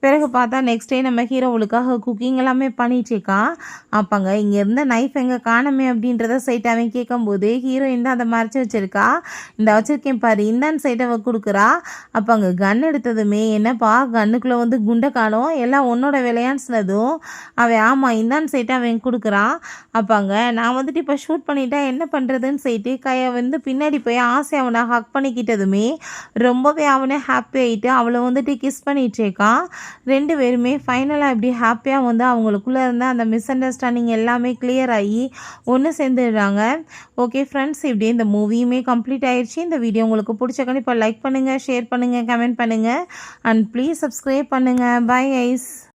பிறகு பார்த்தா நெக்ஸ்ட் டே நம்ம ஹீரோவுக்காக குக்கிங் எல்லாமே பண்ணிட்டு இருக்கான். அப்போங்க இங்கே இருந்த நைஃப் எங்கே காணமே அப்படின்றத சைட் அவன் கேட்கும்போது ஹீரோயின் தான் அதை மறைச்சி வச்சிருக்கா. இந்த வச்சிருக்கேன் பாரு இந்தான்னு சைட் அவன் கொடுக்குறா. அப்போ அங்கே கன் எடுத்ததுமே என்னப்பா கன்னுக்குள்ளே வந்து குண்டை காணும் எல்லாம் உன்னோட விளையான்னு சொன்னதும் அவன் ஆமாம் இந்தான்னு சைட்டு அவன் கொடுக்குறான். அப்பாங்க நான் வந்துட்டு இப்போ ஷூட் பண்ணிட்டா என்ன பண்ணுறதுன்னு சொல்லிட்டு கையை வந்து பின்னாடி போய் ஆசை அவனை ஹக் பண்ணிக்கிட்டதுமே ரொம்பவே அவனே ஹாப்பி ஆகிட்டு அவளை வந்துட்டு கிஸ் பண்ணிட்டு இருக்கான். ரெண்டு பேருமே ஃபைனலாக இப்படி ஹாப்பியாக வந்து அவங்களுக்குள்ளே இருந்த அந்த மிஸ் அண்டர்ஸ்டாண்டிங் எல்லாமே கிளியர் ஆகி ஒன்று சேர்ந்துடுறாங்க. ஓகே ஃப்ரெண்ட்ஸ், இப்படி இந்த மூவியுமே கம்ப்ளீட் ஆயிடுச்சு. இந்த வீடியோ உங்களுக்கு பிடிச்ச கண்டிப்பாக லைக் பண்ணுங்கள், ஷேர் பண்ணுங்கள், கமெண்ட் பண்ணுங்கள் அண்ட் ப்ளீஸ் சப்ஸ்கிரைப் பண்ணுங்கள். Bye guys.